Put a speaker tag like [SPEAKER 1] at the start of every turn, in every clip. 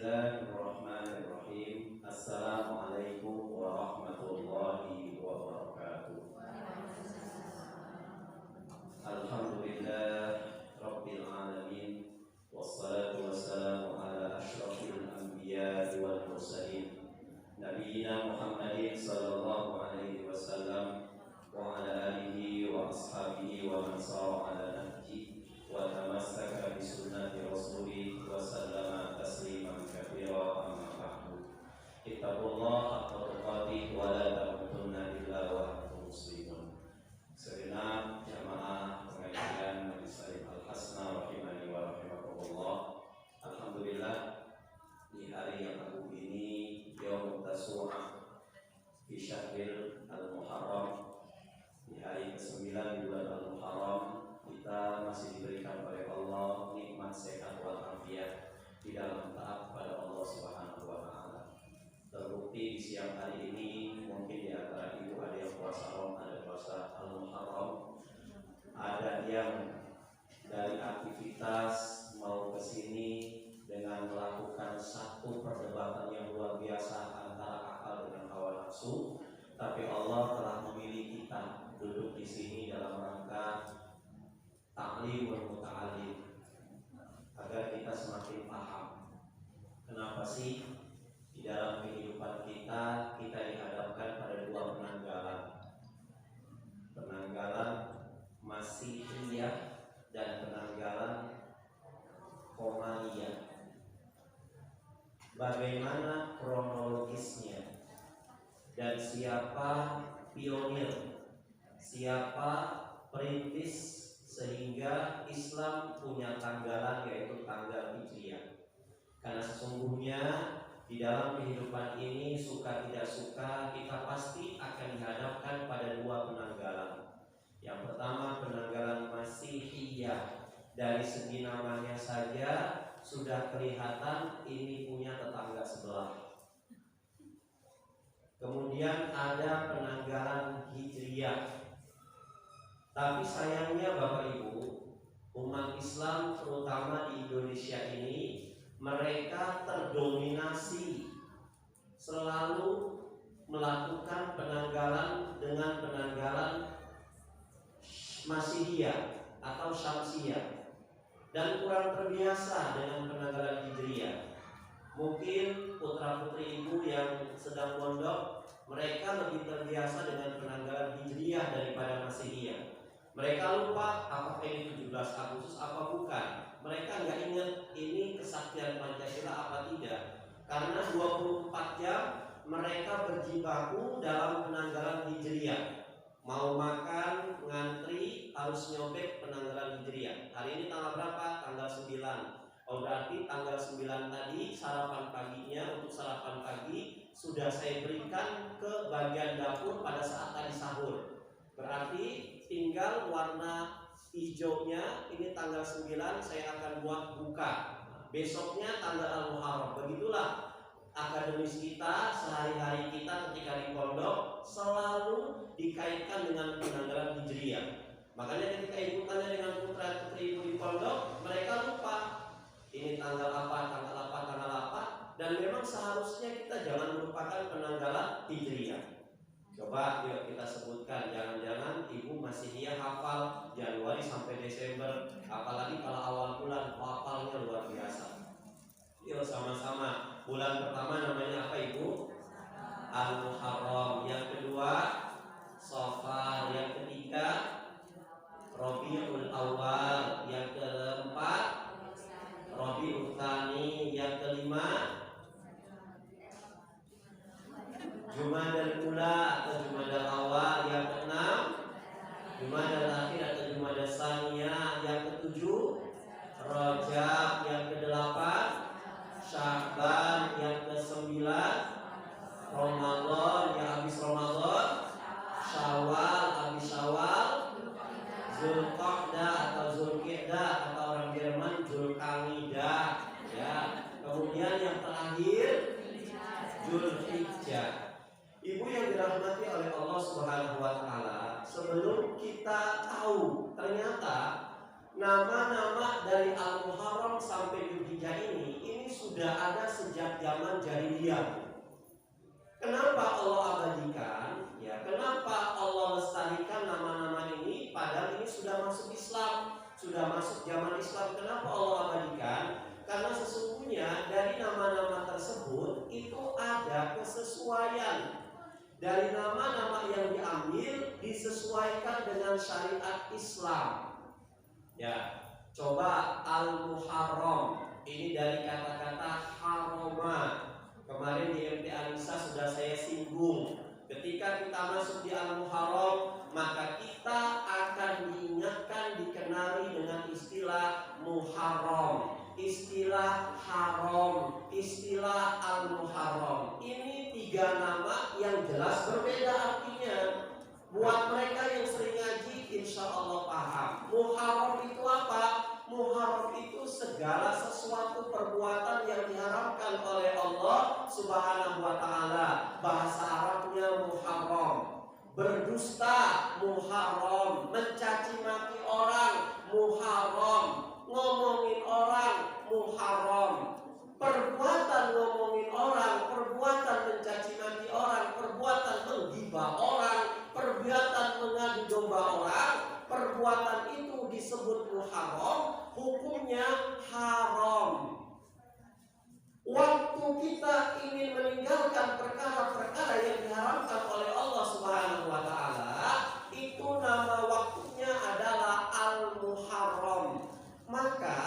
[SPEAKER 1] Bismillahirrahmanirrahim. Assalamualaikum warahmatullahi wabarakatuh. Alhamdulillah Rabbil alamin. Wassalatu wassalamu ala asyrafil anbiya wal mursalin Nabiina Muhammadin sallallahu alaihi wasallam wa ala alihi wa ashabihi wa man sara ala nahji wa tamassaka bi sunnati rasulih wa sallama tasliman katsira amma ba'du. Ittaqullah haqqa tuqatih wa la tamutunna illa wa antum muslimun. Segenap jamaah pengajian Majelis Al-Hasna rahimani wa rahimakumullah. Alhamdulillah di hari yang agung ini, Yaumut Tasu'ah fi Syahril Al-Muharram, di hari ke-9 bulan Al-Muharram, kita masih diberikan oleh Allah nikmat sehat walafiat di dalam taat kepada Allah Subhanahu wa taala. Terbukti di siang hari ini mungkin di antara ibu ada yang puasa Ramadan, ada puasa Al-Muharram, ada yang dari aktivitas mau ke sini dengan melakukan satu perdebatan yang luar biasa antara akal dengan hawa nafsu, tapi Allah telah memilih kita duduk di sini dalam rangka ta'lim wal muta'allim, agar kita semakin paham kenapa sih di dalam kehidupan kita dihadapkan pada dua penanggalan masihiyah dan penanggalan komaliyah. Bagaimana kronologisnya dan siapa pionir, siapa perintis sehingga Islam punya tanggalan, yaitu tanggal Hijriah. Karena sesungguhnya di dalam kehidupan ini, suka tidak suka, kita pasti akan dihadapkan pada dua penanggalan. Yang pertama penanggalan Masihiyah. Dari segi namanya saja sudah kelihatan ini punya tetangga sebelah. Kemudian ada penanggalan Hijriah. Tapi sayangnya Bapak Ibu, umat Islam terutama di Indonesia ini, mereka terdominasi selalu melakukan penanggalan dengan penanggalan Masihiyah atau Syamsiyah, dan kurang terbiasa dengan penanggalan Hijriah. Mungkin putra-putri ibu yang sedang mondok, mereka lebih terbiasa dengan penanggalan Hijriah daripada Masihiyah. Mereka lupa apakah ini 17 Agustus apa bukan. Mereka nggak ingat ini kesaktian Pancasila apa tidak. Karena 24 jam mereka berjibaku dalam penanggalan Hijriah. Mau makan, ngantri, harus nyobek penanggalan Hijriah. Hari ini tanggal berapa? Tanggal 9. Oh, berarti tanggal 9 tadi sarapan paginya, untuk sarapan pagi sudah saya berikan ke bagian dapur pada saat tadi sahur. Berarti tinggal warna hijaunya, ini tanggal 9 saya akan buat buka. Besoknya tanggal Al-Muharram. Begitulah akademis kita, sehari-hari kita ketika di pondok selalu dikaitkan dengan penanggalan Hijriah. Makanya ketika ibu tanya dengan putra-putri ibu di pondok, mereka lupa ini tanggal apa, tanggal apa. Dan memang seharusnya kita jangan melupakan penanggalan Hijriah. Coba yuk kita sebutkan, jangan-jangan ibu Masihiyah hafal Januari sampai Desember, apalagi kalau awal bulan hafalnya luar biasa. Yuk sama-sama. Bulan pertama namanya apa ibu? Al-Muharram. Yang kedua Safar. Yang ketiga Rabiul Awal. Yang keempat Rabiul Tsani. Yang kelima Jumadal Ula atau Jumadal Awal. Yang keenam Jumadal Akhir atau Jumadal Tsaniyah. Yang ketujuh Rajab. Yang kedelapan Sya'ban. Yang ke-9 Ramadan. Yang habis Ramadan Syawal. Habis Syawal Zulqa'dah atau Zulqi'dah atau orang Jerman Zulqa'dah, ya. Kemudian yang terakhir Zulhijjah. Ibu yang dirahmati oleh Allah Subhanahu wa taala, sebelum kita tahu ternyata Nama-nama dari Al-Muharram sampai Dzulhijjah ini sudah ada sejak zaman jahiliyah. Kenapa Allah abadikan? Ya, kenapa Allah lestarikan nama-nama ini? Padahal ini sudah masuk Islam, sudah masuk zaman Islam. Kenapa Allah abadikan? Karena sesungguhnya dari nama-nama tersebut itu ada kesesuaian. Dari nama-nama yang diambil disesuaikan dengan syariat Islam. Ya, coba Al-Muharram ini dari kata-kata haroma. Kemarin di MT Anissa sudah saya singgung. Ketika kita masuk di Al-Muharram, maka kita akan diingatkan, dikenali dengan istilah Muharram, istilah haram, istilah Al-Muharram. Ini 3 nama yang jelas berbeda artinya. Buat mereka yang sering ngaji, insya Allah paham. Muharram itu apa? Muharram itu segala sesuatu perbuatan yang diharamkan oleh Allah Subhanahu wa ta'ala. Bahasa Arabnya Muharram. Berdusta Muharram, mencaci maki orang Muharram, ngomongin orang Muharram. Perbuatan ngomongin orang, perbuatan mencaci maki orang, perbuatan menggibah orang, perbuatan mengadu domba orang, perbuatan itu disebut muharram, hukumnya haram. Waktu kita ingin meninggalkan perkara-perkara yang diharamkan oleh Allah Subhanahu wa ta'ala, itu nama waktunya adalah Al-Muharram. Maka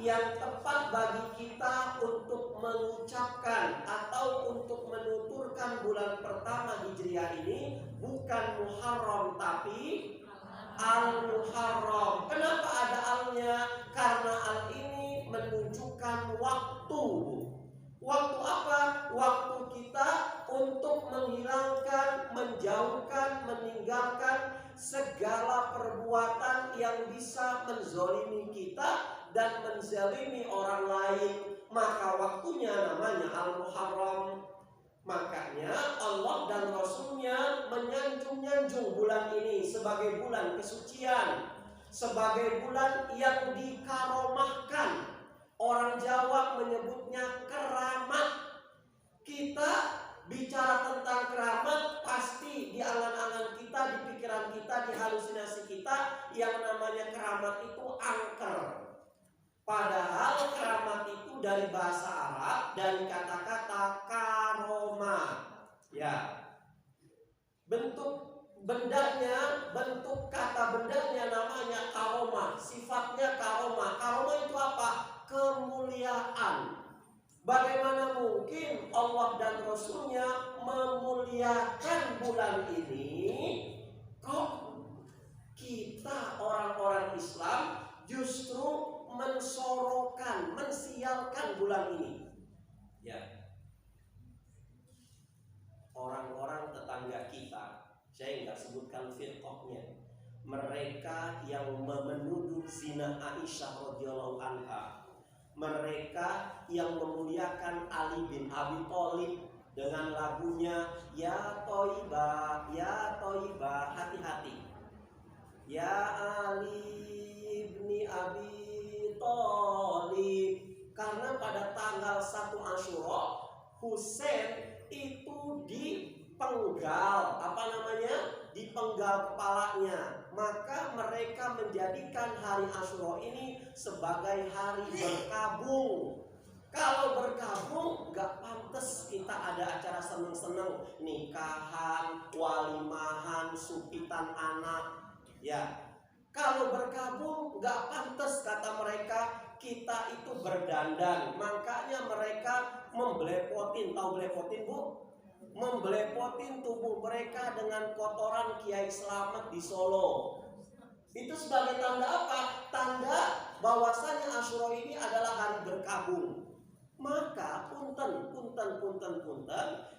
[SPEAKER 1] yang tepat bagi kita untuk mengucapkan atau untuk menuturkan bulan pertama Hijriah ini bukan Muharram tapi Al-Muharram. Kenapa ada al-nya? Karena al ini menunjukkan waktu. Waktu apa? Waktu kita untuk menghilangkan, menjauhkan, meninggalkan segala perbuatan yang bisa menzalimi kita dan menzalimi orang lain. Maka waktunya namanya Al-Muharram. Makanya Allah dan Rasulnya menyanjung-nyanjung bulan ini sebagai bulan kesucian, sebagai bulan yang dikaromahkan. Orang Jawa menyebutnya keramat. Kita bicara tentang keramat, pasti di angan-angan kita, di pikiran kita, di halusinasi kita, yang namanya keramat itu angker. Padahal keramat itu dari bahasa Arab, dari kata-kata karoma. Ya, bentuk bendanya, bentuk kata bendanya namanya karoma, sifatnya karoma. Karoma itu apa? Kemuliaan. Bagaimana mungkin Allah dan Rasulnya memuliakan bulan ini, kok kita orang-orang Islam justru mensorokkan, mensialkan bulan ini? Ya, orang-orang tetangga kita, saya nggak sebutkan firqahnya, mereka yang menuduh zina Aisyah radhiyallahu anha, mereka yang memuliakan Ali bin Abi Thalib dengan lagunya Ya Thaibah, Ya Thaibah, hati-hati. Ya Ali bin Abi Thalib. Karena pada tanggal 1 Asyura Husain itu dipenggal, apa namanya? Dipenggal kepalanya. Maka mereka menjadikan hari Asyura ini sebagai hari berkabung. Kalau berkabung gak pantas kita ada acara seneng-seneng, nikahan, walimahan, supitan anak. Ya, kalau berkabung gak pantas kata mereka kita itu berdandan. Makanya mereka membelepotin, tahu belepotin bu? Membelepotin tubuh mereka dengan kotoran Kiai Slamet di Solo. Itu sebagai tanda apa? Tanda bahwasanya Asyura ini adalah hari berkabung. Maka punten,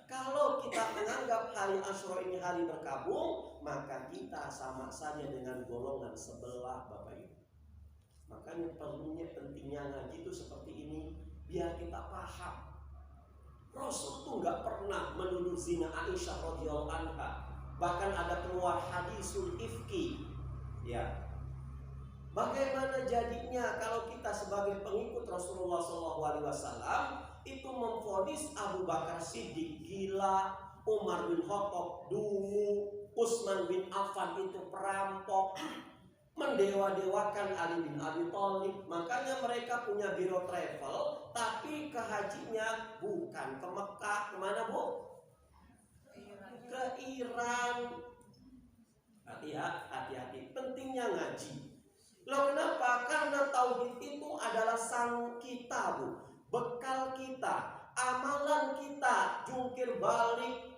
[SPEAKER 1] kalau kita menganggap hari Asyura ini hari berkabung, maka kita sama saja dengan golongan sebelah, Bapak Ibu. Makanya pentingnya ngaji itu seperti ini, biar kita paham. Rasul tuh nggak pernah menuduh zina Aisyah radhiyallahu anha. Bahkan ada keluar hadisul ifki. Ya. Bagaimana jadinya kalau kita sebagai pengikut Rasulullah SAW itu memvonis Abu Bakar Siddiq gila, Umar bin Khattab dungu, Utsman bin Affan itu perampok, mendewa-dewakan Ali bin Abi Thalib. Makanya mereka punya biro travel, tapi ke hajinya bukan ke Mekah, kemana Bu? Ke Iran. Hati-hati, pentingnya ngaji. Loh kenapa? Karena tauhid itu adalah sang kita Bu, bekal kita, amalan kita, jungkir balik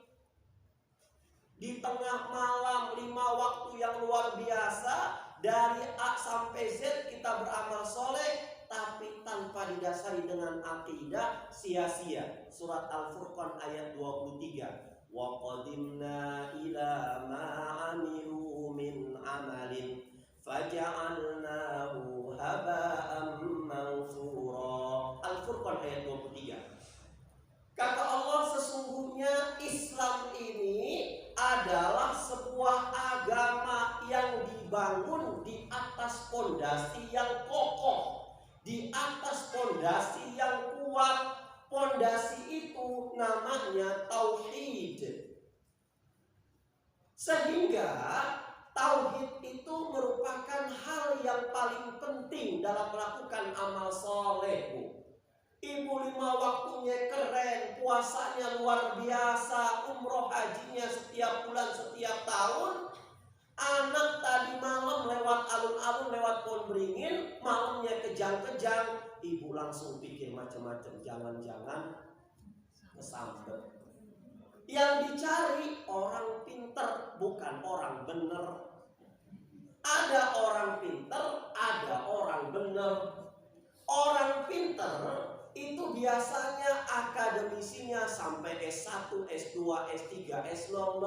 [SPEAKER 1] di tengah malam 5 waktu yang luar biasa, dari A sampai Z kita beramal soleh, tapi tanpa didasari dengan akidah, sia-sia. Surat Al-Furqan ayat 23. Wa qadimna ila ma 'amilu min 'amalin faja'alnahu haba'an mansura. Al-Furqan ayat 23. Kata Allah, sesungguhnya Islam ini adalah sebuah agama yang dibangun di atas pondasi yang kokoh, di atas pondasi yang kuat. Pondasi itu namanya tauhid. Sehingga tauhid itu merupakan hal yang paling penting dalam melakukan amal soleh Bu. Ibu 5 waktunya keren, puasanya luar biasa, umroh hajinya setiap bulan, setiap tahun. Anak tadi malam lewat alun-alun, lewat pohon beringin, malamnya kejang-kejang. Ibu langsung pikir macam-macam, jangan-jangan kesambet. Yang dicari orang pinter, bukan orang bener. Ada orang pinter, ada orang bener. Orang pinter itu biasanya akademisinya sampai S1, S2, S3, S00.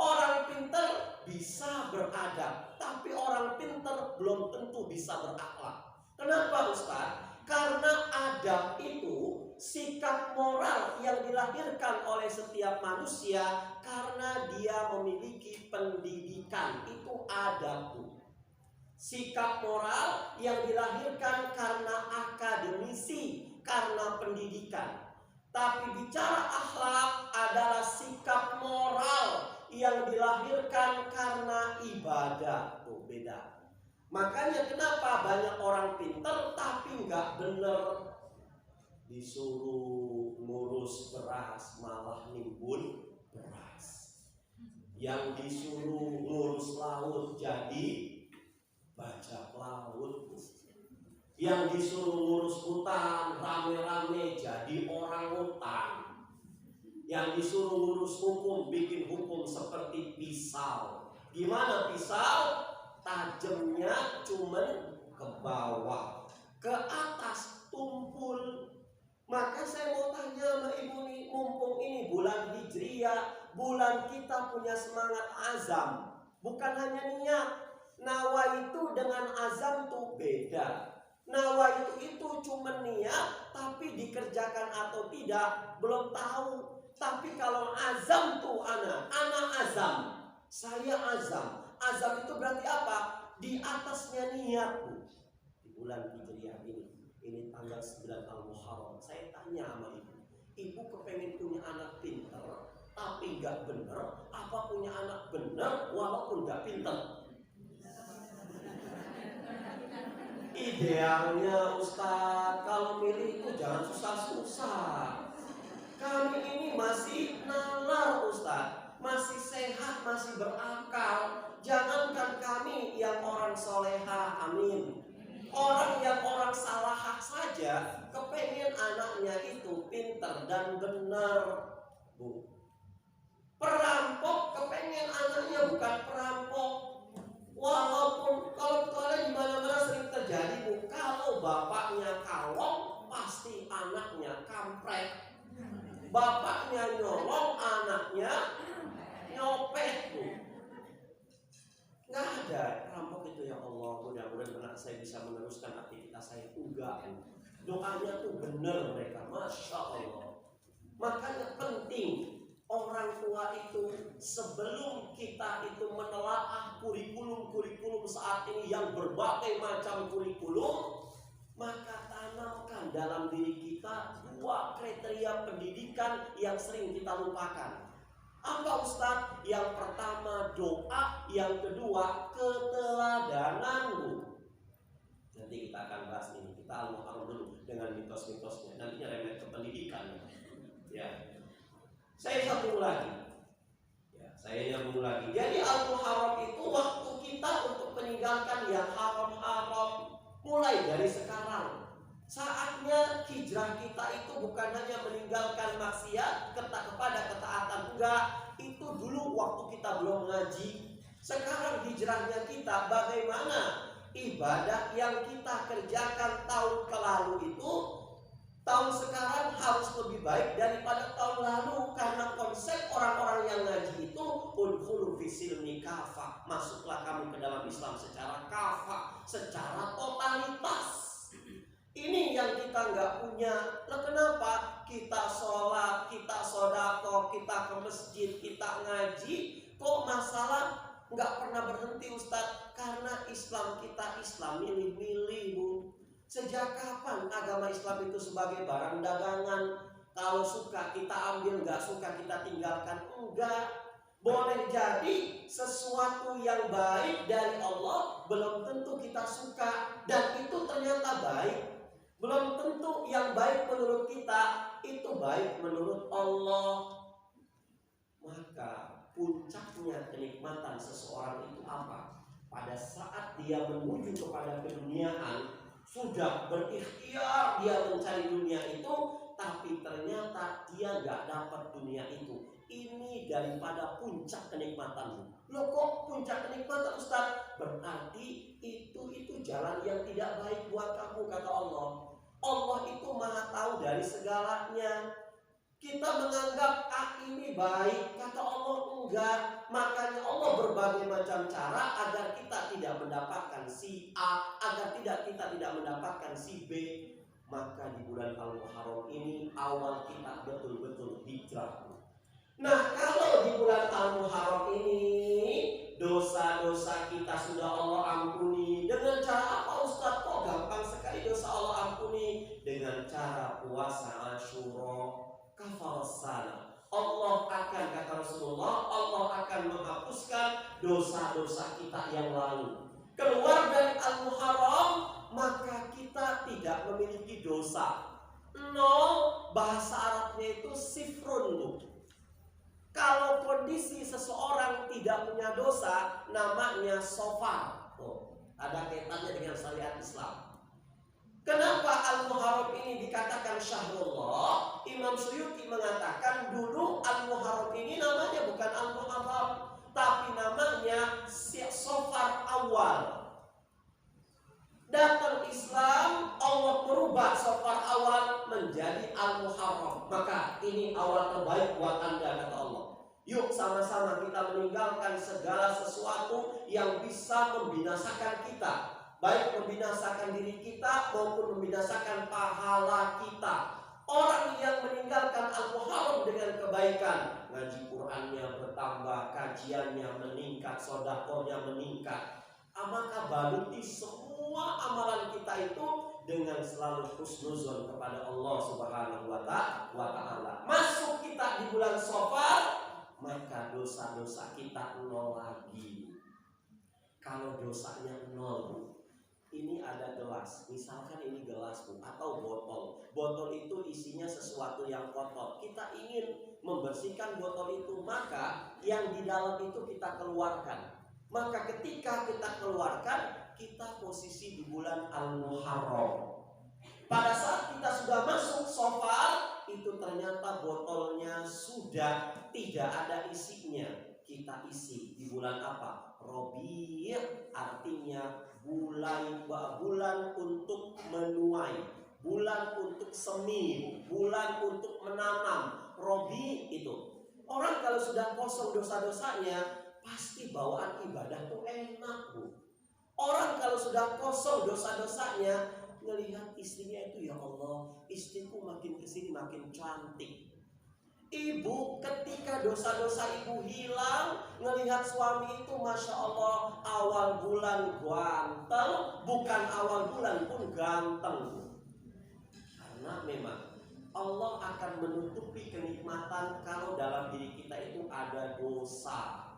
[SPEAKER 1] Orang pinter bisa beradab, tapi orang pinter belum tentu bisa berakhlak. Kenapa Ustaz? Karena adab itu sikap moral yang dilahirkan oleh setiap manusia karena dia memiliki pendidikan. Itu adab. Sikap moral yang dilahirkan karena akademisi, karena pendidikan. Tapi bicara akhlak adalah sikap moral yang dilahirkan karena ibadah. Tuh beda. Makanya kenapa banyak orang pinter tapi nggak bener. Disuruh ngurus beras malah nimbun beras. Yang disuruh ngurus laut jadi bajak laut. Yang disuruh ngurus hutan rame-rame jadi orang hutan. Yang disuruh ngurus hukum, bikin hukum seperti pisau. Gimana pisau? Tajamnya cuman ke bawah, ke atas tumpul. Maka saya mau tanya sama ibu nih, mumpung ini bulan Hijriah, bulan kita punya semangat azam, bukan hanya niat. Nawa itu dengan azam tuh beda. Nawa itu cuma niat, tapi dikerjakan atau tidak belum tahu. Tapi kalau azam tuh anak azam, saya azam. Azam itu berarti apa? Di atasnya niat Bu. Di bulan Hijriah ini tanggal 9 Al-Muharram. Saya tanya sama ibu, ibu kepengen punya anak pinter tapi gak bener, apa punya anak bener walaupun gak pinter? Idealnya Ustaz, kalau milih itu jangan susah-susah. Kami ini masih nalar Ustaz, masih sehat, masih berakal. Jangankan kami yang orang soleha, amin. Orang yang orang salahah saja kepengen anaknya itu pinter dan benar Bu. Perampok kepengen anaknya bukan perampok. Walaupun kalau di mana-mana sering terjadi Bu, kalau bapaknya kalong pasti anaknya kampret. Bapaknya nyolong, anaknya nyopet Bu. Nggak ada perampok itu ya Allah. Mudah-mudahan anak saya bisa meneruskan aktivitas saya. Enggak. Doanya tuh benar mereka, Masya Allah. Makanya penting orang tua itu sebelum kita itu menelaah kurikulum saat ini yang berbagai macam kurikulum, maka tanamkan dalam diri kita 2 kriteria pendidikan yang sering kita lupakan. Apa Ustadz? Yang pertama doa, yang kedua keteladananmu. Nanti kita akan bahas ini. Kita al-muharram dulu dengan mitos-mitosnya. Nantinya remeh ke pendidikan. Ya. Saya sambung lagi. Saya nyambung lagi. Jadi al-muharram itu waktu kita untuk meninggalkan yang haram-haram. Mulai dari sekarang. Saatnya hijrah kita itu bukan hanya meninggalkan maksiat kepada ketaatan, enggak. Itu dulu waktu kita belum ngaji. Sekarang hijrahnya kita bagaimana ibadah yang kita kerjakan tahun lalu itu, tahun sekarang harus lebih baik daripada tahun lalu. Karena konsep orang-orang yang ngaji itu udkhulu fisilmi kafah, masuklah kamu ke dalam Islam secara kafah, secara totalitas. Ini yang kita nggak punya. Lah kenapa? Kita sholat, kita sodako, kita ke masjid, kita ngaji, kok masalah nggak pernah berhenti Ustadz? Karena Islam kita Islam milih-milih, Bu. Sejak kapan agama Islam itu sebagai barang dagangan? Kalau suka kita ambil, nggak suka kita tinggalkan. Enggak. Boleh jadi sesuatu yang baik dari Allah belum tentu kita suka, dan itu ternyata baik. Belum tentu yang baik menurut kita itu baik menurut Allah. Maka puncaknya kenikmatan seseorang itu apa? Pada saat dia menuju kepada keduniaan, sudah berikhtiar dia mencari dunia itu, tapi ternyata dia gak dapat dunia itu. Ini daripada puncak kenikmatan. Loh kok puncak kenikmatan Ustaz? Berarti itu jalan yang tidak baik buat kamu, kata Allah. Allah itu maha tahu dari segalanya. Kita menganggap ini baik, kata Allah enggak. Makanya Allah berbagai macam cara agar kita tidak mendapatkan si A, agar kita tidak mendapatkan si B. Maka di bulan Al-Muharram ini awal kita betul-betul hijrah. Nah, kalau di bulan Al-Muharram ini dosa-dosa kita sudah Allah ampuni. Dengan cara apa Ustaz? Kok gampang sekali dosa Allah ampuni? Dengan cara puasa Asyura, kafarasana. Allah akan, kata Rasulullah, Allah akan menghapuskan dosa-dosa kita yang lalu. Keluar dari Al-Muharram, maka kita tidak memiliki dosa. Nol, bahasa Arabnya itu sifrun. Kalau kondisi seseorang tidak punya dosa, namanya sofar. Ada kaitannya dengan syariat Islam. Kenapa Al-Muharram ini dikatakan Syahrullah? Imam Suyuti mengatakan dulu Al-Muharram ini namanya bukan Al-Muharram, tapi namanya Sofar awal. Datang Islam, Allah merubah Sofar awal menjadi Al-Muharram. Maka ini awal terbaik buat Anda, kata Allah. Yuk sama-sama kita meninggalkan segala sesuatu yang bisa membinasakan kita, baik membinasakan diri kita maupun membinasakan pahala kita. Orang yang meninggalkan Al-Muharram dengan kebaikan, ngaji Qur'annya bertambah, kajiannya meningkat, sedekahnya meningkat, maka baluti semua amalan kita itu dengan selalu husnuzon kepada Allah Subhanahu wa Ta'ala. Masuk kita di bulan Safar, maka dosa-dosa kita nol lagi. Kalau dosanya nol, ini ada gelas, misalkan ini gelas atau botol. Botol itu isinya sesuatu yang kotor. Kita ingin membersihkan botol itu, maka yang di dalam itu kita keluarkan. Maka ketika kita keluarkan, kita posisi di bulan Al-Muharram. Pada saat kita sudah masuk Safar, itu ternyata botolnya sudah tidak ada isinya. Kita isi di bulan apa? Rabi', artinya bulan untuk menuai, bulan untuk semi, bulan untuk menanam. Rabi' itu. Orang kalau sudah kosong dosa-dosanya, pasti bawaan ibadah tuh enak, Bu. Orang kalau sudah kosong dosa-dosanya, ngelihat istrinya itu, ya Allah, istriku makin kesini makin cantik. Ibu ketika dosa-dosa ibu hilang, ngelihat suami itu Masya Allah awal bulan ganteng, bukan awal bulan pun ganteng. Karena memang Allah akan menutupi kenikmatan kalau dalam diri kita itu ada dosa.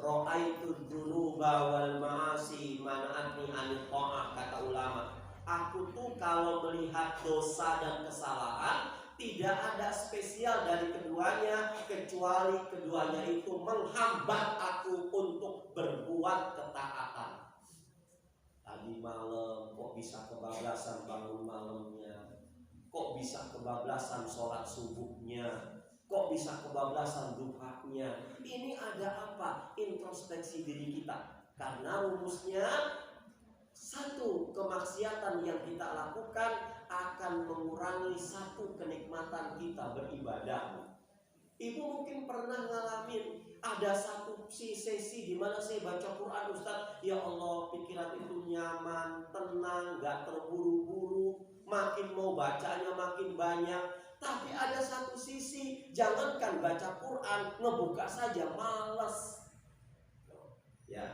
[SPEAKER 1] Ra'aitu dzunuba wal ma'asi mana'atni anil ta'ah, kata ulama. Aku tuh kalau melihat dosa dan kesalahan, tidak ada spesial dari keduanya kecuali keduanya itu menghambat aku untuk berbuat ketaatan. Tadi malam kok bisa kebablasan bangun malamnya, kok bisa kebablasan sholat subuhnya, kok bisa kebablasan duhanya. Ini ada apa? Introspeksi diri kita. Karena rumusnya satu kemaksiatan yang kita lakukan akan mengurangi satu kenikmatan kita beribadah. Ibu mungkin pernah ngalamin ada satu sesi di mana saya baca Quran, Ustaz, ya Allah pikiran itu nyaman, tenang, gak terburu-buru, makin mau bacanya makin banyak. Tapi ada satu sisi, jangankan baca Quran, ngebuka saja malas. Ya,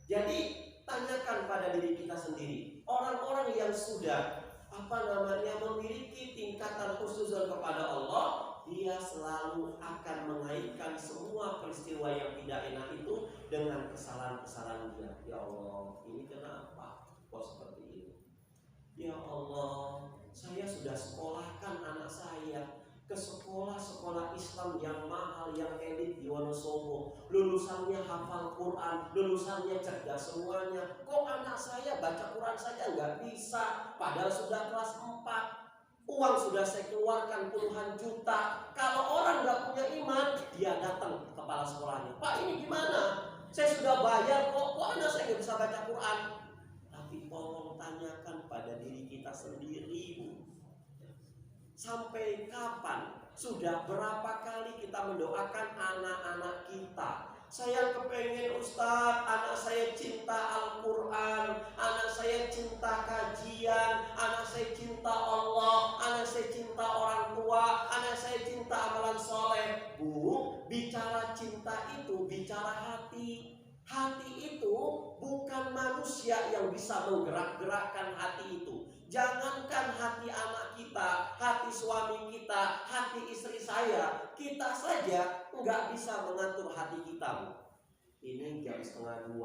[SPEAKER 1] jadi tanyakan pada diri kita sendiri, orang-orang yang sudah memiliki tingkatan khususan kepada Allah, dia selalu akan mengaitkan semua peristiwa yang tidak enak itu dengan kesalahan-kesalahan dia. Ya Allah, ini kenapa kok seperti ini? Ya Allah, saya sudah sekolahkan anak saya ke sekolah-sekolah Islam yang mahal, yang elit di Wonosobo. Lulusannya hafal Quran, lulusannya cerdas semuanya. Kok anak saya baca Quran saja nggak bisa, padahal sudah kelas 4. Uang sudah saya keluarkan puluhan juta. Kalau orang nggak punya iman, dia datang ke kepala sekolahnya. Pak, ini gimana? Saya sudah bayar kok anak saya nggak bisa baca Quran? Tapi tolong tanyakan pada diri kita sendiri, Bu. Sampai kapan? Sudah berapa kali kita mendoakan anak-anak kita? Saya kepengen Ustadz, anak saya cinta Al-Quran, anak saya cinta kajian, anak saya cinta Allah, anak saya cinta orang tua, anak saya cinta amalan soleh. Bu, bicara cinta itu bicara hati. Hati itu bukan manusia yang bisa menggerak-gerakkan hati itu. Jangankan hati anak kita, hati suami kita, hati istri saya, kita saja nggak bisa mengatur hati kita. Ini jam 1:30.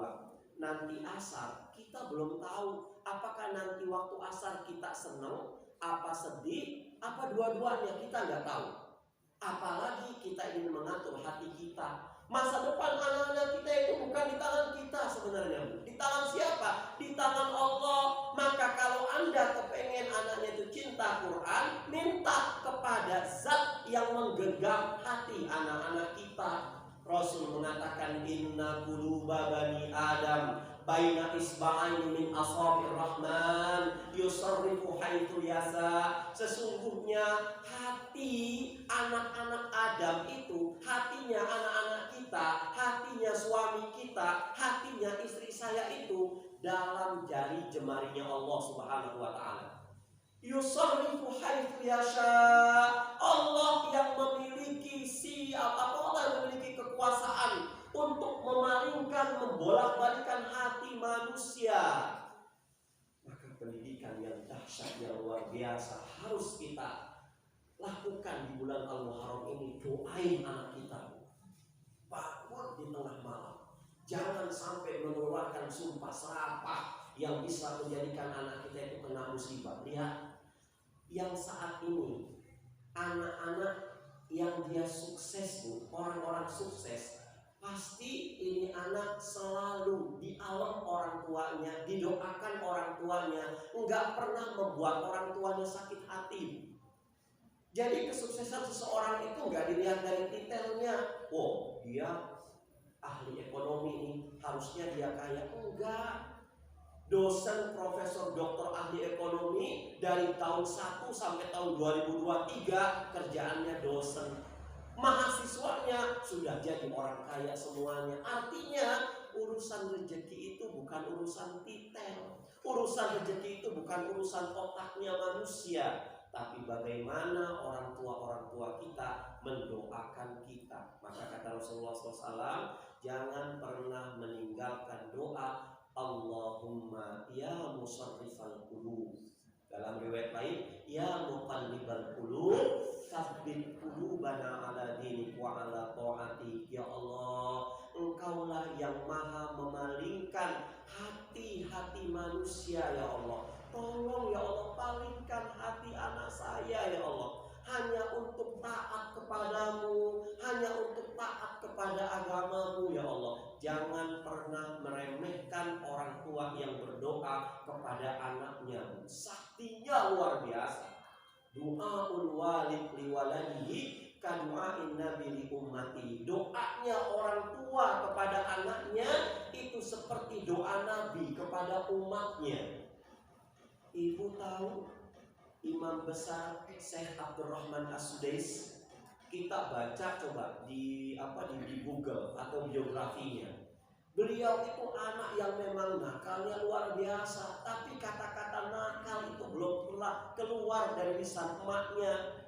[SPEAKER 1] Nanti asar kita belum tahu apakah nanti waktu asar kita senang, apa sedih, apa dua-duanya kita nggak tahu. Apalagi kita ingin mengatur hati kita. Masa depan anak-anak kita itu bukan di tangan kita sebenarnya. Di tangan siapa? Di tangan Allah. Maka kalau Anda kepengen anaknya itu cinta Quran, minta kepada zat yang menggenggam hati anak-anak kita. Rasul mengatakan inna quluba bani Adam baina isba'aini min asabi'ir rahman yusarrifu haitsu yasa. Sesungguhnya hati anak-anak Adam itu, hatinya anak-anak kita, hatinya suami kita, hatinya istri saya itu dalam jari jemarinya Allah Subhanahu wa taala. Yusarrifu haitsu yasha. Allah yang memiliki Allah yang memiliki kekuasaan untuk memalingkan, membolak-balikan hati manusia. Maka pendidikan yang dahsyat, yang luar biasa harus kita lakukan di bulan Al-Muharram ini. Doain anak kita, bangun di tengah malam, jangan sampai mengeluarkan sumpah serapah yang bisa menjadikan anak kita itu kena musibah. Lihat, yang saat ini anak-anak yang dia sukses, Bu, orang-orang sukses, pasti ini anak selalu di alam orang tuanya, didoakan orang tuanya, enggak pernah membuat orang tuanya sakit hati. Jadi kesuksesan seseorang itu enggak dilihat dari titelnya. Oh, dia ahli ekonomi ini, harusnya dia kaya. Enggak. Dosen, profesor, doktor, ahli ekonomi dari tahun 1 sampai tahun 2023 kerjaannya dosen. Mahasiswanya sudah jadi orang kaya semuanya. Artinya urusan rezeki itu bukan urusan titel. Urusan rezeki itu bukan urusan otaknya manusia. tapi bagaimana orang tua kita mendoakan kita. Maka kata Rasulullah SAW, jangan pernah meninggalkan doa Allahumma ya musarrifal qulub. Dalam riwayat lain, ya muqallibal qulub, tsabbit qulubana ala dinik wa ala ta'atik. Ya Allah, Engkaulah yang maha memalingkan hati-hati manusia ya Allah. Tolong ya Allah, palingkan hati anak saya ya Allah, hanya untuk taat kepadamu, hanya untuk taat kepada agamamu ya Allah. Jangan pernah meremehkan orang tua yang berdoa kepada anaknya. Saktinya luar biasa. Du'aul walid liwaladihi kadu'ain nabi li ummati. Doanya orang tua kepada anaknya itu seperti doa Nabi kepada umatnya. Ibu tahu Imam besar Syekh Abdurrahman As-Sudais, kita baca coba di Google atau biografinya. Beliau itu anak yang memang nakalnya luar biasa, tapi kata-kata nakal itu belum pernah keluar dari lisan emaknya.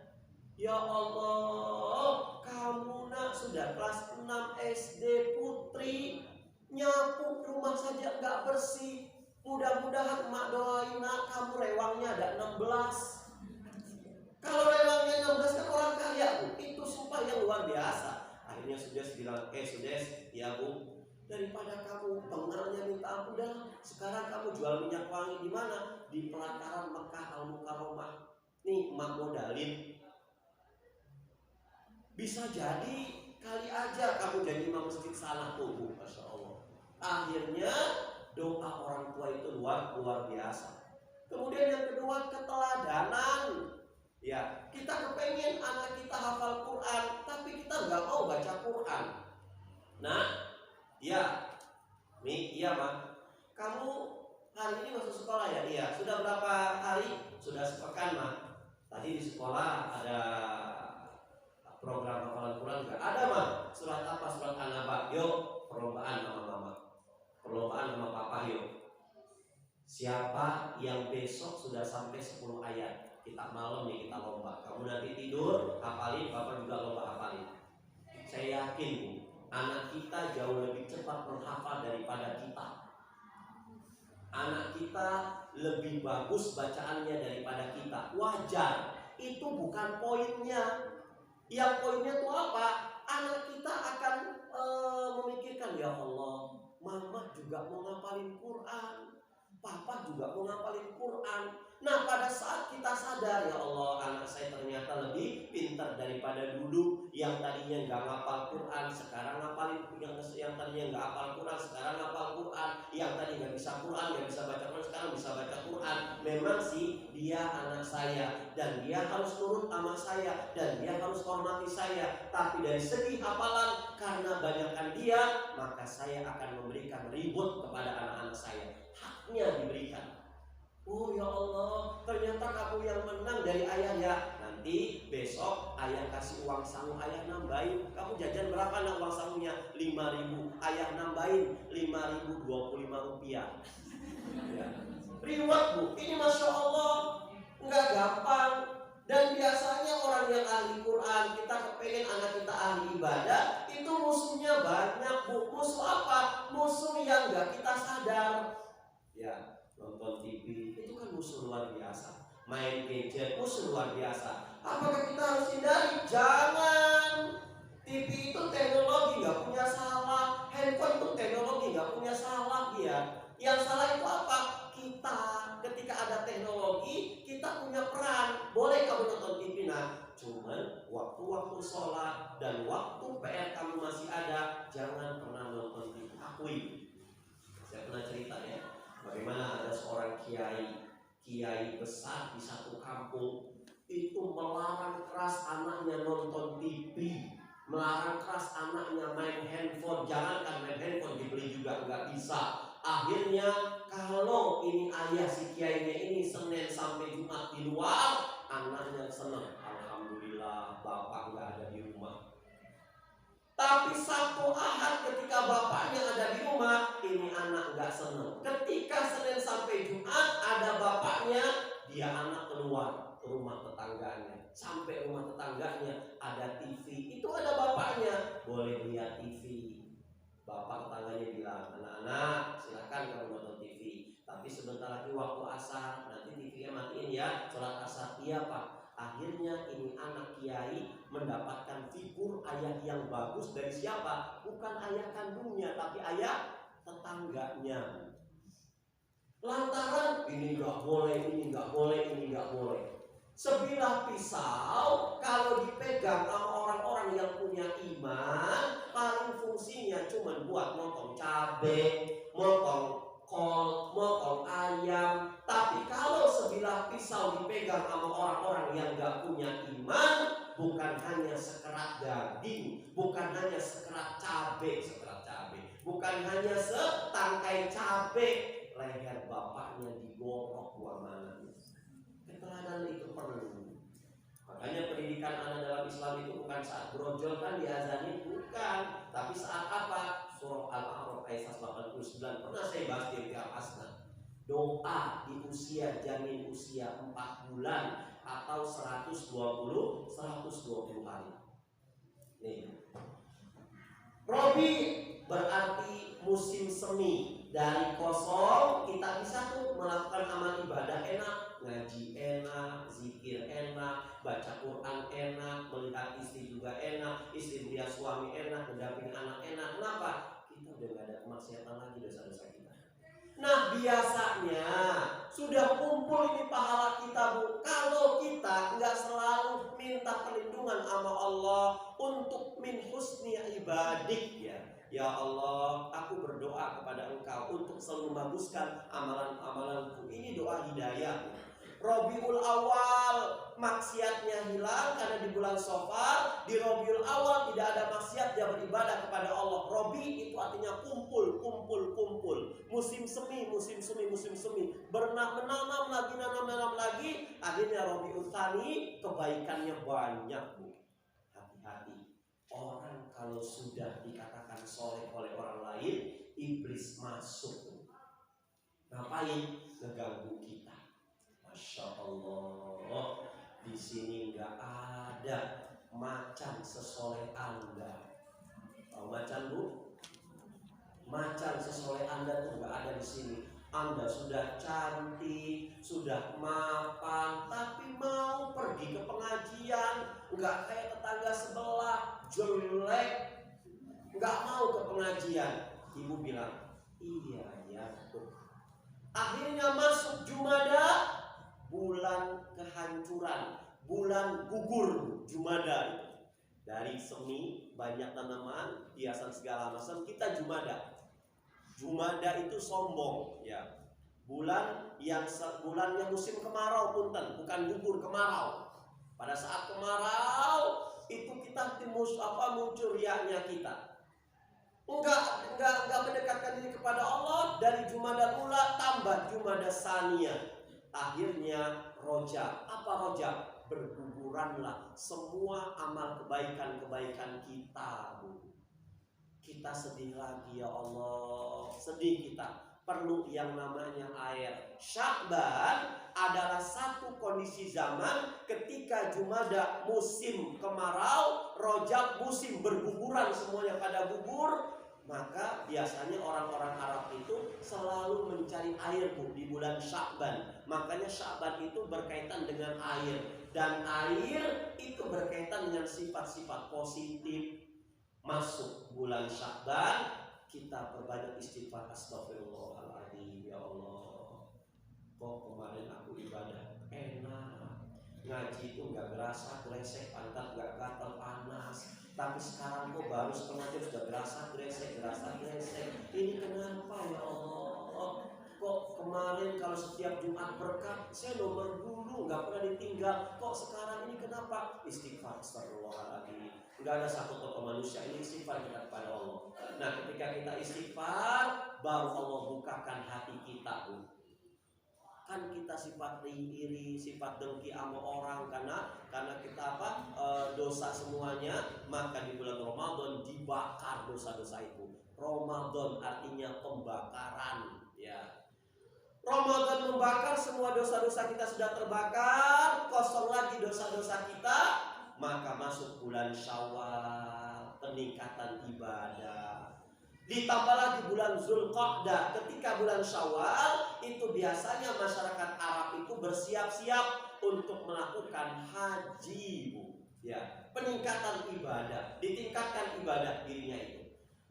[SPEAKER 1] Ya Allah, kamu nak sudah kelas 6 SD putri, nyapu rumah saja nggak bersih. Mudah-mudahan emak doain nak kamu rewangnya ada 16. Kalau rewangnya 16 kan orang kaya Bu, itu sumpah yang luar biasa. Akhirnya Sudes bilang, Sudes, ya Bu, daripada kamu pengenalnya minta ampun dah, sekarang kamu jual minyak wangi di mana? Di pelataran Mekah Al-Mukarramah. Nih emak modalin. Bisa jadi kali aja kamu jadi imam masjid sana tuh Bu, Masya Allah. Akhirnya doa orang tua itu luar biasa. Kemudian yang kedua, keteladanan. Ya, kita kepengen anak kita hafal Quran, tapi kita nggak mau baca Quran. Nah, ya, nih, iya Mak, kamu hari ini masuk sekolah ya? Iya. Sudah berapa hari? Sudah sepekan Mak. Tadi di sekolah ada program hafalan Quran nggak? Ada Mak. Surat apa? Surat An-Naba. Yuk, perlombaan sama Mama. Perlombaan sama Papa yuk. Siapa yang besok sudah sampai 10 ayat? Kita malam nih kita lomba. Kamu nanti tidur hafalin, Bapak juga lomba hafalin. Saya yakin Bu, anak kita jauh lebih cepat menghafal daripada kita. Anak kita lebih bagus bacaannya daripada kita. Wajar. Itu bukan poinnya. Yang poinnya itu apa? Anak kita akan memikirkan, ya Allah, Mama juga mau ngapalin Quran, Papa juga mau ngapalin Quran. Nah, pada saat kita sadar, ya Allah, anak saya ternyata lebih pintar daripada dulu. Yang tadinya nggak ngapal Quran, sekarang ngapalin. Yang tadinya nggak hafal Quran, sekarang ngapal Quran. Yang tadi nggak bisa Quran, nggak bisa baca Quran, sekarang bisa baca Quran. Memang sih dia anak saya, dan dia harus nurut sama saya, dan dia harus hormati saya. Tapi dari segi hafalan, karena banyakkan dia, maka saya akan memberikan ribut kepada anak-anak saya. Haknya diberikan. Oh ya Allah, ternyata kamu yang menang dari ayah ya. Nanti besok ayah kasih uang sangu, ayah nambahin. Kamu jajan berapa nak uang sangunya? 5.000. Ayah nambahin 5.000, 25 rupiah. Ya. Reward Bu, ini Masya Allah nggak gampang. Dan biasanya orang yang ahli Quran, kita kepengen anak kita ahli ibadah, itu musuhnya banyak Bu. Musuh apa? Musuh yang nggak kita sadar. Ya, nonton TV itu kan musuh luar biasa. Main gadget musuh luar biasa. Apakah kita harus hindari? Jangan. TV itu teknologi nggak punya salah. Handphone itu teknologi nggak punya salah dia. Yang salah itu apa? Kita. Ketika ada teknologi, kita punya peran. Boleh kamu nonton TV, nah, cuman waktu-waktu sholat dan waktu PR kamu masih ada, jangan pernah nonton TV. Akui. Saya pernah cerita ya, bagaimana ada seorang kiai besar di satu kampung itu melarang keras anaknya nonton TV, melarang keras anaknya main handphone. Jangankan main handphone, dibeli juga nggak bisa. Akhirnya kalau ini ayah si kiainya ini Senin sampai Jumat di luar, anaknya senang. Alhamdulillah bapak nggak ada di rumah. Tapi Sabtu Ahad ketika bapaknya ada di rumah, ini anak nggak senang. Ketika Senin sampai Jumat ada bapaknya, dia anak keluar. rumah tetangganya. Sampai rumah tetangganya ada TV, itu ada bapaknya, boleh lihat TV. Bapak tetangganya bilang, anak-anak silakan kamu nonton TV, tapi sebentar lagi waktu asar, nanti TV-nya matiin ya, sholat asar. Iya Pak. Akhirnya ini anak kiai mendapatkan figur ayah yang bagus dari siapa? Bukan ayah kandungnya, tapi ayah tetangganya. Lantaran ini nggak boleh, ini nggak boleh, ini nggak boleh. Sebilah pisau kalau dipegang sama orang-orang yang punya iman, paling fungsinya cuma buat motong cabai, motong kol, motong ayam. Tapi kalau sebilah pisau dipegang sama orang-orang yang nggak punya iman, bukan hanya sekerat daging, bukan hanya sekerat cabai, bukan hanya setangkai cabai, leher bapaknya digorok dua mana. Keteladanan itu perlu. Makanya pendidikan anak dalam Islam itu bukan saat brojol kan diazani, bukan, tapi saat apa? Surah Al-A'raf ayat 89 pernah saya bahas di tiap asna. Doa di usia janin usia 4 bulan atau 120 hari. Nih. Robi berarti musim semi. Dari kosong kita bisa tuh melakukan amal ibadah enak, ngaji enak, zikir enak, baca Quran enak, melihat istri juga enak, istri melihat suami enak, mendampingi anak enak. Kenapa? Kita udah gak ada kemaksiatan lagi dosa-dosa kita. Nah biasanya sudah kumpul ini pahala kita Bu. Kalau kita nggak selalu minta perlindungan sama Allah untuk min husni ibadik ya. Ya Allah, aku berdoa kepada Engkau untuk selalu membaguskan amalan-amalanku. Ini doa hidayah. Rabiul Awal maksiatnya hilang karena di bulan Safar. Di Rabiul Awal tidak ada maksiat, dia beribadah kepada Allah. Rabi itu artinya kumpul. Musim semi. Menanam lagi. Akhirnya Rabiul Tsani kebaikannya banyak Bu. Hati-hati. Orang kalau sudah dikatakan soleh oleh orang lain, iblis masuk. Ngapain? Ngeganggu kita. Masya Allah, di sini nggak ada macan sesoleh Anda. Tahu macan Bu? Macan sesoleh Anda tuh nggak ada di sini. Anda sudah cantik, sudah mapan, tapi mau pergi ke pengajian, nggak kayak tetangga sebelah, jelek, nggak mau ke pengajian. Ibu bilang, iya ya tuh. Akhirnya masuk Jumada, bulan kehancuran, bulan gugur Jumada itu. Dari semi banyak tanaman, hiasan segala macam, kita Jumada. Jumada itu sombong ya. Bulannya musim kemarau punten, bukan gugur, kemarau. Pada saat kemarau itu kita muncul riaknya kita. Enggak mendekatkan diri kepada Allah. Dari Jumada Ula tambah Jumada Saniyah. Akhirnya Rojab. Apa Rojab? Berguguranlah semua amal kebaikan kita. Kita sedih lagi ya Allah. Sedih kita. Perlu yang namanya air. Sya'ban adalah satu kondisi zaman ketika Jumada musim kemarau, Rojab musim berguguran, semuanya pada gugur. Maka biasanya orang-orang Arab itu selalu mencari air Bu di bulan Sya'ban. Makanya Sya'ban itu berkaitan dengan air. Dan air itu berkaitan dengan sifat-sifat positif. Masuk bulan Sya'ban, kita perbanyak istighfar, astagfirullahaladzim, ya Allah. Kok kemarin aku ibadah enak, ngaji itu nggak berasa gresek, pantat nggak gatal panas. Tapi sekarang kok baru setengah jam sudah berasa gresek. Ini kenapa ya Allah? Kok kemarin kalau setiap Jumat berkat saya nomor dulu nggak pernah ditinggal. Kok sekarang ini kenapa? Istighfar, astagfirullahaladzim. Nggak ada satu tokoh manusia, ini istighfar kita kepada Allah. Nah ketika kita istighfar, baru Allah bukakan hati kita Bu. Kan kita sifat iri, sifat dengki sama orang karena kita dosa semuanya. Maka di bulan Ramadan dibakar dosa-dosa itu. Ramadan artinya pembakaran ya. Ramadan membakar, semua dosa-dosa kita sudah terbakar, kosong lagi dosa-dosa kita, maka masuk bulan Syawal, peningkatan ibadah. Ditambah lagi bulan Zulqa'dah. Ketika bulan Syawal itu biasanya masyarakat Arab itu bersiap-siap untuk melakukan haji, Bu. Ya, peningkatan ibadah, ditingkatkan ibadah dirinya itu.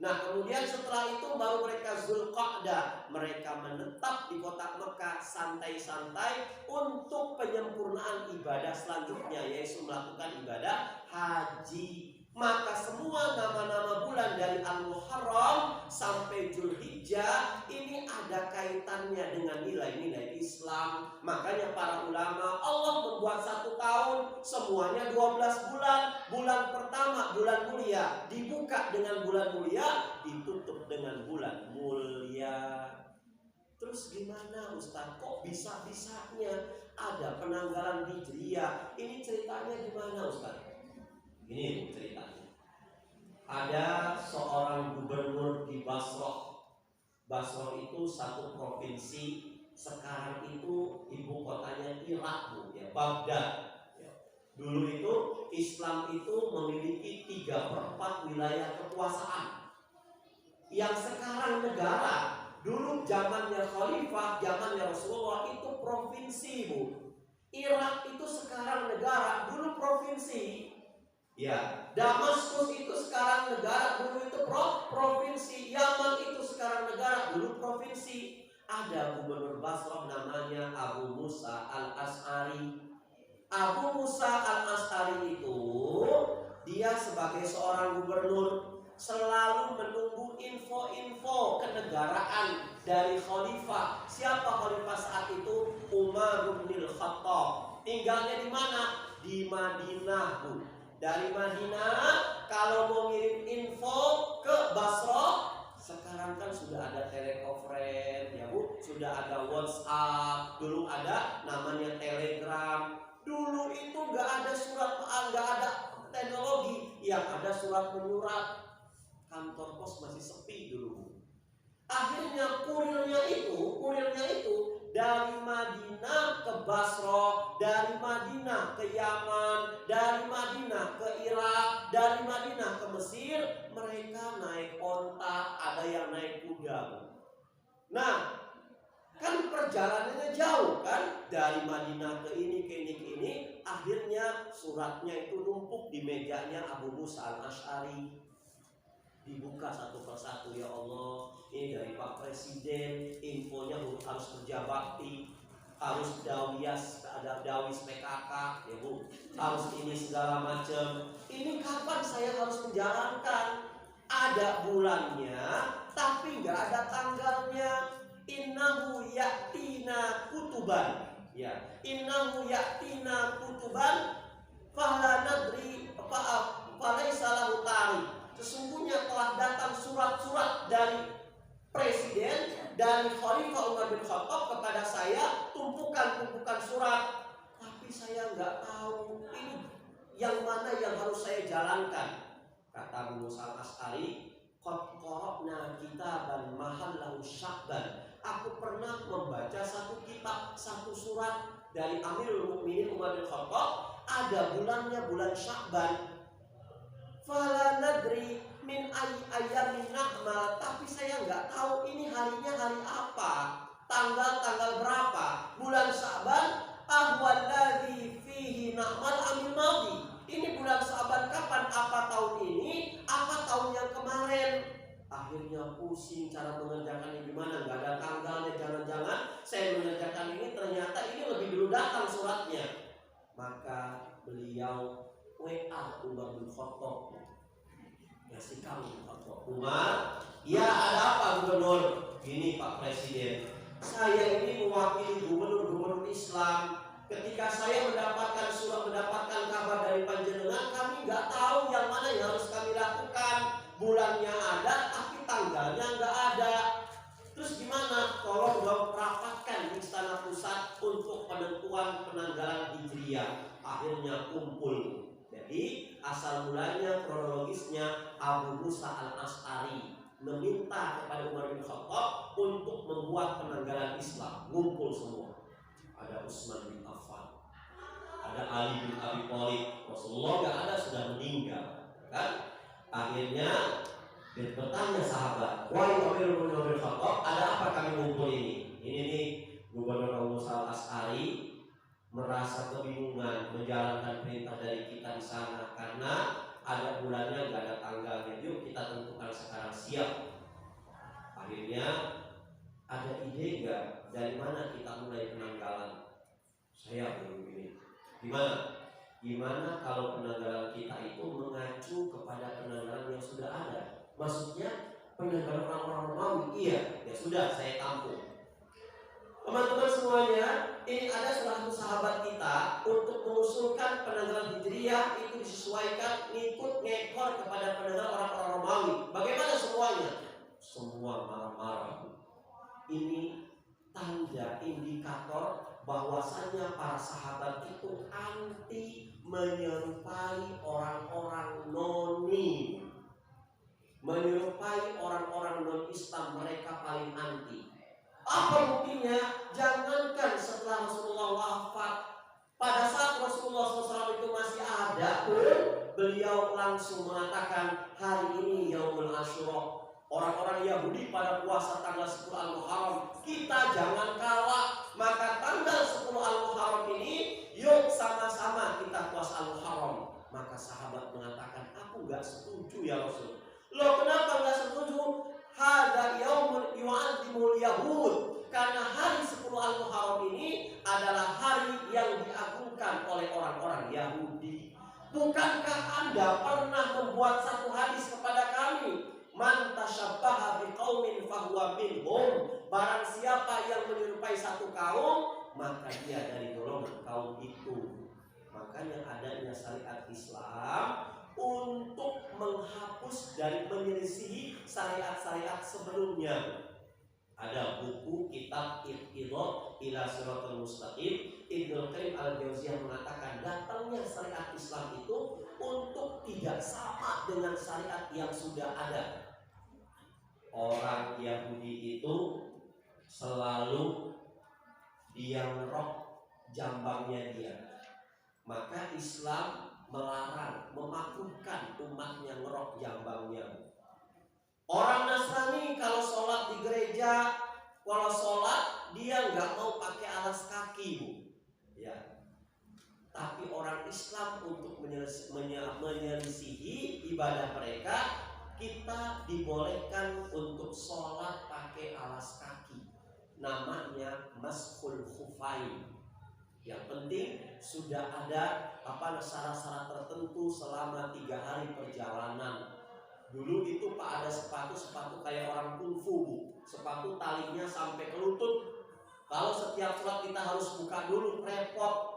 [SPEAKER 1] Nah, kemudian setelah itu baru mereka Zulqa'dah, mereka menetap di kota Mekah santai-santai untuk penyempurnaan ibadah selanjutnya, yaitu melakukan ibadah haji. Maka semua nama-nama bulan dari Al-Muharram sampai Dzulhijjah ini ada kaitannya dengan nilai-nilai Islam. Makanya para ulama, Allah membuat satu tahun semuanya 12 bulan. Bulan pertama bulan mulia dibuka dengan bulan mulia, ditutup dengan bulan mulia. Terus gimana Ustaz? Kok bisa-bisanya ada penanggalan Hijriyah? Ini ceritanya gimana Ustaz? Ini ceritanya. Ada seorang gubernur di Basrah. Basrah itu satu provinsi. Sekarang itu ibu kotanya Irak, Bu, ya, Baghdad. Ya. Dulu itu Islam itu memiliki 3/4 wilayah kekuasaan. Yang sekarang negara, dulu zamannya Khalifah, zamannya Rasulullah itu provinsi, Bu. Irak itu sekarang negara, dulu provinsi. Ya, Damaskus itu sekarang negara, dulu itu provinsi. Yaman itu sekarang negara, dulu provinsi. Ada gubernur Basrah namanya Abu Musa al-Asy'ari. Abu Musa al-Asy'ari itu dia sebagai seorang gubernur selalu menunggu info-info kenegaraan dari khalifah. Siapa khalifah saat itu? Umar bin Khattab. Tinggalnya di mana? Di Madinah, Bu. Dari Madinah kalau mau ngirim info ke Basrah, sekarang kan sudah ada telekonferensi, ya Bu, sudah ada WhatsApp, dulu ada namanya Telegram. Dulu itu nggak ada surat, nggak ada teknologi, yang ada surat menyurat. Kantor pos masih sepi dulu. Akhirnya kurirnya itu dari Madinah ke Basrah, dari Madinah ke Yaman, dari Madinah ke Irak, dari Madinah ke Mesir. Mereka naik onta, ada yang naik kuda. Nah, kan perjalanannya jauh kan, dari Madinah ke ini, ke ini, ke ini. Akhirnya suratnya itu numpuk di mejanya Abu Musa al-Asy'ari. Dibuka satu persatu, ya Allah, ini dari Pak Presiden, infonya harus kerja bakti, harus ada dawis PKK, ya Bu, harus ini segala macam. Ini kapan saya harus menjalankan? Ada bulannya, tapi nggak ada tanggalnya. Innahu ya'tina kutuban, ya, innahu ya'tina kutuban, fala nadri falaisa lahu tarikh. Sesungguhnya telah datang surat-surat dari presiden, dari Khalifah Umar bin Khattab kepada saya, tumpukan-tumpukan surat, tapi saya nggak tahu ini yang mana yang harus saya jalankan. Kata Abu Musa al-Asy'ari, qad qara'na kitaban mahallahu sya'ban. Aku pernah membaca satu kitab, satu surat dari Amirul Mukminin Umar bin Khattab, ada bulannya bulan Sya'ban. Fala nadri min ayyamin na'mal, tapi saya nggak tahu ini harinya hari apa, tanggal berapa. Bulan Sya'ban ahwaladzi fihi na'mal amil madhi. Ini bulan Sya'ban kapan? Apa tahun ini? Apa tahun yang kemarin? Akhirnya pusing cara mengerjakannya gimana, nggak ada tanggalnya. Jangan-jangan saya mengerjakan ini ternyata ini lebih dulu datang suratnya. Maka beliau WA Umar bin Khattab, kasih kamu Umar, ya ada apa gubernur? Gini Pak Presiden, saya ini mewakili gubernur Islam. Ketika saya mendapatkan kabar dari panjenengan, kami nggak tahu yang mana yang harus kami lakukan. Bulannya ada, tapi tanggalnya nggak ada. Terus gimana? Tolong dong rapatkan di Istana Pusat untuk penentuan penanggalan Hijriyah. Akhirnya kumpul. Jadi asal mulanya kronologisnya Abu Musa al-Asy'ari. meminta kepada Umar bin Khattab untuk membuat penanggalan Islam. Ngumpul semua. Ada Utsman bin Affan, ada Ali bin Abi Thalib. Rasulullah nggak ada, sudah meninggal, kan? Akhirnya dia bertanya sahabat, wahai Umar bin Khattab, ada apa kami ngumpul ini? Ini nih Gubernur Abu Musa al-Asy'ari merasa kebingungan menjalankan perintah dari kita di sana karena ada bulannya nggak ada tanggalnya. Yuk kita tentukan sekarang, siap. Akhirnya ada ide nggak dari mana kita mulai penanggalan? Saya begini, gimana kalau penanggalan kita itu mengacu kepada penanggalan yang sudah ada? Maksudnya penanggalan orang-orang Romawi. Iya, ya sudah, saya tampung. Teman-teman semuanya, ini ada salah satu sahabat kita untuk mengusulkan penanggalan Hijriah itu disesuaikan ngekor kepada penanggalan orang-orang Romawi. Bagaimana semuanya? Semua marah-marah. Ini tanda indikator bahwasanya para sahabat itu anti menyerupai orang-orang noni, menyerupai orang-orang non-Islam. Mereka paling anti. Apa buktinya? Jangankan setelah Rasulullah wafat, pada saat Rasulullah SAW itu masih ada pun, beliau langsung mengatakan hari ini Yaumul Asyura. Orang-orang Yahudi pada puasa tanggal 10 Al-Muharram, kita jangan kalah. Maka tanggal 10 Al-Muharram ini, yuk sama-sama kita puasa Al-Muharram. Maka sahabat mengatakan, aku gak setuju ya Rasul. Loh, kenapa gak setuju? Hada yaumul yu'adzimul Yahud. Karena hari 10 Al-Muharram ini adalah hari yang diagungkan oleh orang-orang Yahudi. Bukankah Anda pernah membuat satu hadis kepada kami? Man tasyabbaha biqaumin fahuwa minhum. Barang siapa yang menyerupai satu kaum, maka dia dari golongan kaum itu. Makanya adanya syariat Islam untuk menghapus dan menyelisihi syariat-syariat sebelumnya. Ada buku kitab Iqtidha ila Shiratal Mustaqim. Ibnu Qayyim al-Jauziyah mengatakan datangnya syariat Islam itu untuk tidak sama dengan syariat yang sudah ada. Orang Yahudi itu selalu dia ngerok jambangnya dia. Maka Islam melarang, memakruhkan umatnya ngerok jambangnya. Orang Nasrani kalau sholat di gereja, kalau sholat dia nggak mau pakai alas kaki, Bu. Ya. Tapi orang Islam untuk menyelisihi ibadah mereka, kita dibolehkan untuk sholat pakai alas kaki. Namanya mashul khufain. Yang penting sudah ada syarat-syarat tertentu selama 3 hari perjalanan. Dulu itu Pak ada sepatu kayak orang kungfu, Bu. Sepatu talinya sampai ke lutut. Kalau setiap sholat kita harus buka dulu, repot.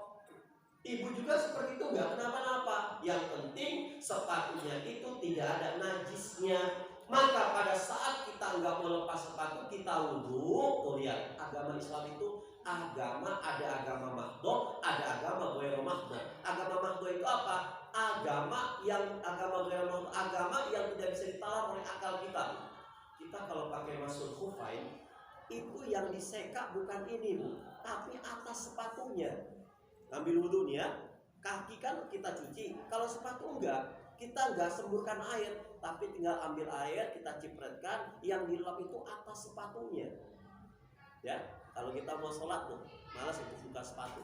[SPEAKER 1] Ibu juga seperti itu, nggak kenapa-napa. Yang penting sepatunya itu tidak ada najisnya. Maka pada saat kita nggak mau lepas sepatu, kita wudhu. Tuh lihat, agama Islam itu ada agama mahdoh, ada agama ghairu mahdoh. Agama mahdoh itu apa? Agama yang tidak bisa ditawar oleh akal kita. Kita kalau pakai mashul khufain, itu yang diseka bukan ini, Bu, tapi atas sepatunya. Ambil wudhu nih ya, kaki kan kita cuci. Kalau sepatu enggak, kita enggak semburkan air, tapi tinggal ambil air, kita cipratkan, yang dilap itu atas sepatunya. Ya, kalau kita mau sholat tuh, malas untuk buka sepatu.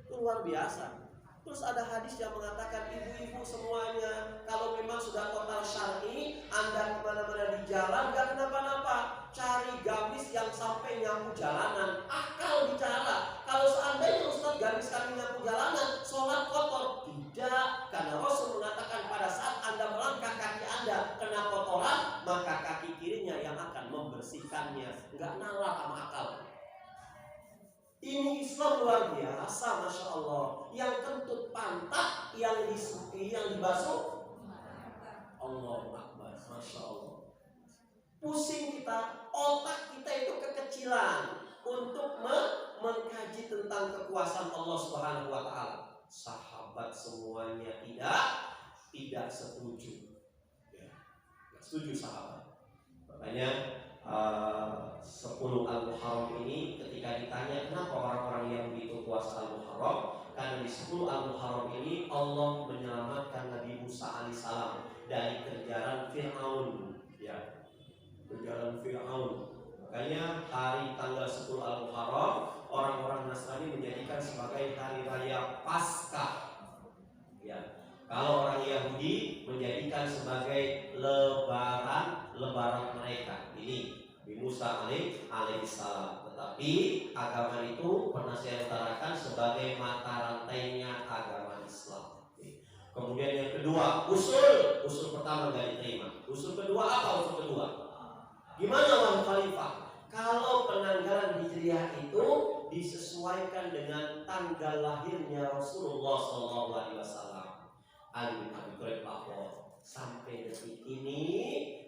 [SPEAKER 1] Itu luar biasa. Terus ada hadis yang mengatakan ibu-ibu semuanya, kalau memang sudah total syar'i, Anda kemana-mana di jalan gak kenapa-napa, cari gamis yang sampai nyapu jalanan. Akal bicara. Kalau seandainya Ustaz gamis kami nyapu jalanan, sholat kotor. Tidak, karena Rasul mengatakan pada saat Anda melangkah kaki Anda kena kotoran, maka kaki kirinya yang akan membersihkannya. Gak nalar sama akal. Ini Islam luar biasa, Masya Allah. Yang kentut pantat, yang dibasuh Allahu Akbar, Masya Allah. Pusing kita, otak kita itu kekecilan untuk mengkaji tentang kekuasaan Allah Subhanahu wa Ta'ala. Sahabat semuanya tidak setuju. Ya, tidak setuju sahabat. Makanya 10 Al-Muharram ini ketika ditanya kenapa orang-orang yang begitu puasa Al-Muharram, karena di 10 Al-Muharram ini Allah menyelamatkan Nabi Musa alaihissalam dari kejaran Fir'aun, ya, kejaran Fir'aun. Makanya hari tanggal 10 Al-Muharram orang-orang Nasrani menjadikan sebagai hari raya Paskah. Ya. Kalau orang Yahudi menjadikan sebagai lebaran mereka. Ini Nabi Musa alaihissalam. Tetapi agama itu pernah saya utarakan sebagai mata rantainya agama Islam. Kemudian yang kedua, usul pertama nggak diterima. Usul kedua apa? Usul kedua, gimana Wahai Khalifah? Kalau penanggalan Hijriah itu disesuaikan dengan tanggal lahirnya Rasulullah SAW. Ali bin Abi Thalib bahwa sampai detik ini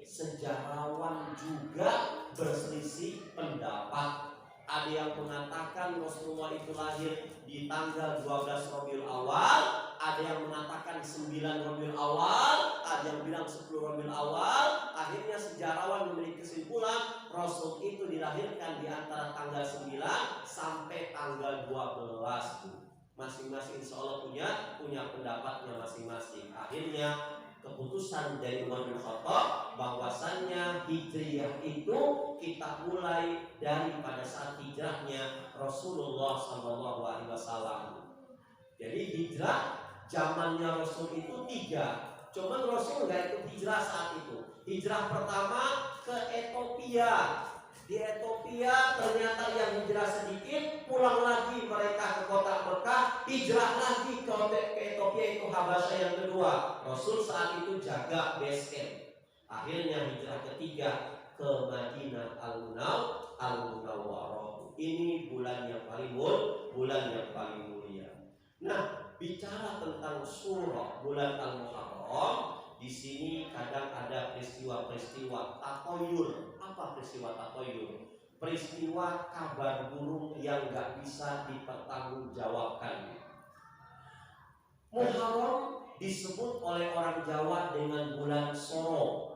[SPEAKER 1] sejarawan juga berselisih pendapat. Ada yang mengatakan Rasulullah itu lahir di tanggal 12 Rabiul Awal, ada yang mengatakan 9 Rabiul Awal, ada yang bilang 10 Rabiul Awal. Akhirnya sejarawan memiliki kesimpulan Rasul itu dilahirkan di antara tanggal 9 sampai tanggal 12. Masing-masing insya Allah punya pendapatnya masing-masing. Akhirnya keputusan dari Umar bin Khattab bahwasannya Hijriah itu kita mulai dari pada saat hijrahnya Rasulullah SAW. Jadi hijrah zamannya Rasul itu 3. Cuman Rasul nggak ikut hijrah saat itu. Hijrah pertama ke Ethiopia. Di Ethiopia ternyata yang hijrah sedikit, pulang lagi mereka ke kota Mekah, hijrah lagi ke Ethiopia, itu Habasyah yang kedua. Rasul saat itu jaga base camp. Akhirnya hijrah ketiga ke Madinah Al-Munawwarah. Ini bulan yang paling mulia. Nah, bicara tentang surah bulan Al-Muharram, di sini kadang ada peristiwa-peristiwa tatoyur. Apa peristiwa tatoyur? Peristiwa kabar burung yang nggak bisa dipertanggungjawabkan. Muharram disebut oleh orang Jawa dengan bulan Soro.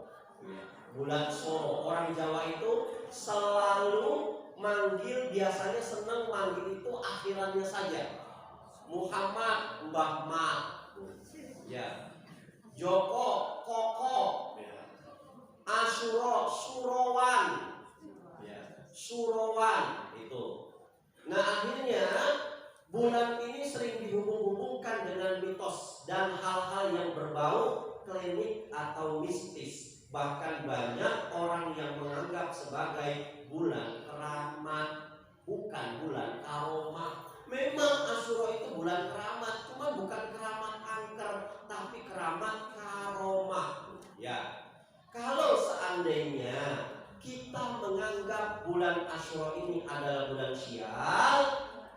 [SPEAKER 1] Bulan Soro. Orang Jawa itu selalu manggil, biasanya senang manggil itu akhirannya saja. Muhammad, Mbah Mat, ya. Joko, Koko, Asyura, Surawan, ya. Surawan itu. Nah akhirnya bulan ini sering dihubung-hubungkan dengan mitos dan hal-hal yang berbau klinik atau mistis. Bahkan banyak orang yang menganggap sebagai bulan keramat, bukan bulan karomah. Memang Asyura itu bulan keramat, cuma bukan keramat angker, tapi keramat karomah. Ya, kalau seandainya kita menganggap bulan Asyura ini adalah bulan sial,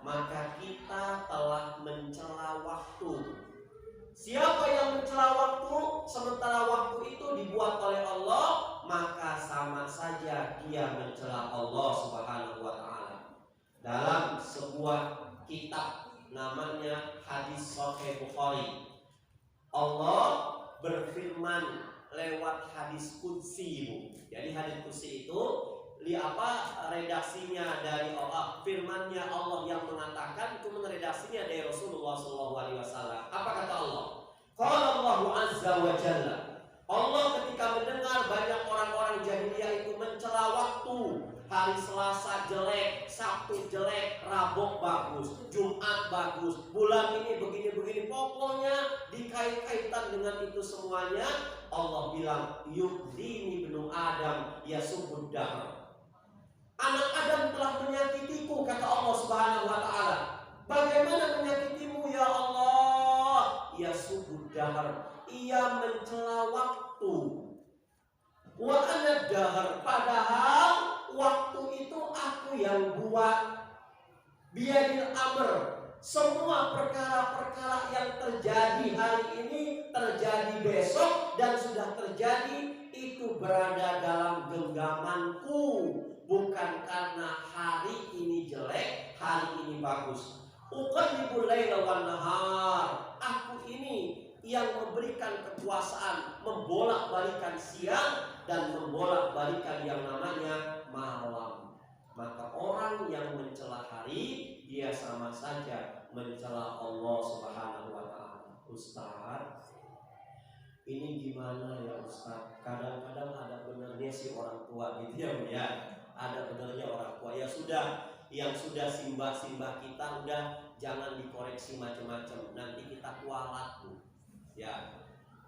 [SPEAKER 1] maka kita telah mencela waktu. Siapa yang mencela waktu, sementara waktu itu dibuat oleh Allah, maka sama saja dia mencela Allah Subhanahu wa Ta'ala. Dalam sebuah kitab namanya Hadis Sahih Bukhari, Allah berfirman lewat hadis qudsi. Jadi hadis qudsi itu redaksinya dari Allah, firmannya Allah yang mengatakan, cuma redaksinya dari Rasulullah SAW. Apa kata Allah? Qala Allahu azza wa jalla. Allah ketika mendengar banyak orang-orang jahiliyah itu mencela waktu. Hari Selasa jelek, Sabtu jelek, Rabu bagus, Jumat bagus, bulan ini begini-begini. Pokoknya dikait-kaitan dengan itu semuanya. Allah bilang, yudhini ibnu Adam yasubud dahr. Anak Adam telah menyakitiku, kata Allah Subhanahu wa Ta'ala. Bagaimana menyakitimu ya Allah? Yasubud dahr, ia mencela waktu. Wa ana dahr, padahal waktu itu aku yang buat. Biadil amr, semua perkara-perkara yang terjadi hari ini, terjadi besok, dan sudah terjadi, itu berada dalam genggamanku. Bukan karena hari ini jelek, hari ini bagus. Uqallibul laila wan nahar, aku ini yang memberikan kekuasaan membolak-balikan siang dan membolak-balikan yang namanya malam. Maka orang yang mencela hari, dia sama saja mencela Allah Subhanahu wa Ta'ala. Ustaz, ini gimana ya Ustaz? Kadang-kadang ada benarnya si orang tua gitu ya. Ada benarnya orang tua. Ya sudah, yang sudah simbah-simbah kita udah jangan dikoreksi macam-macam. Nanti kita kualat tuh. Ya.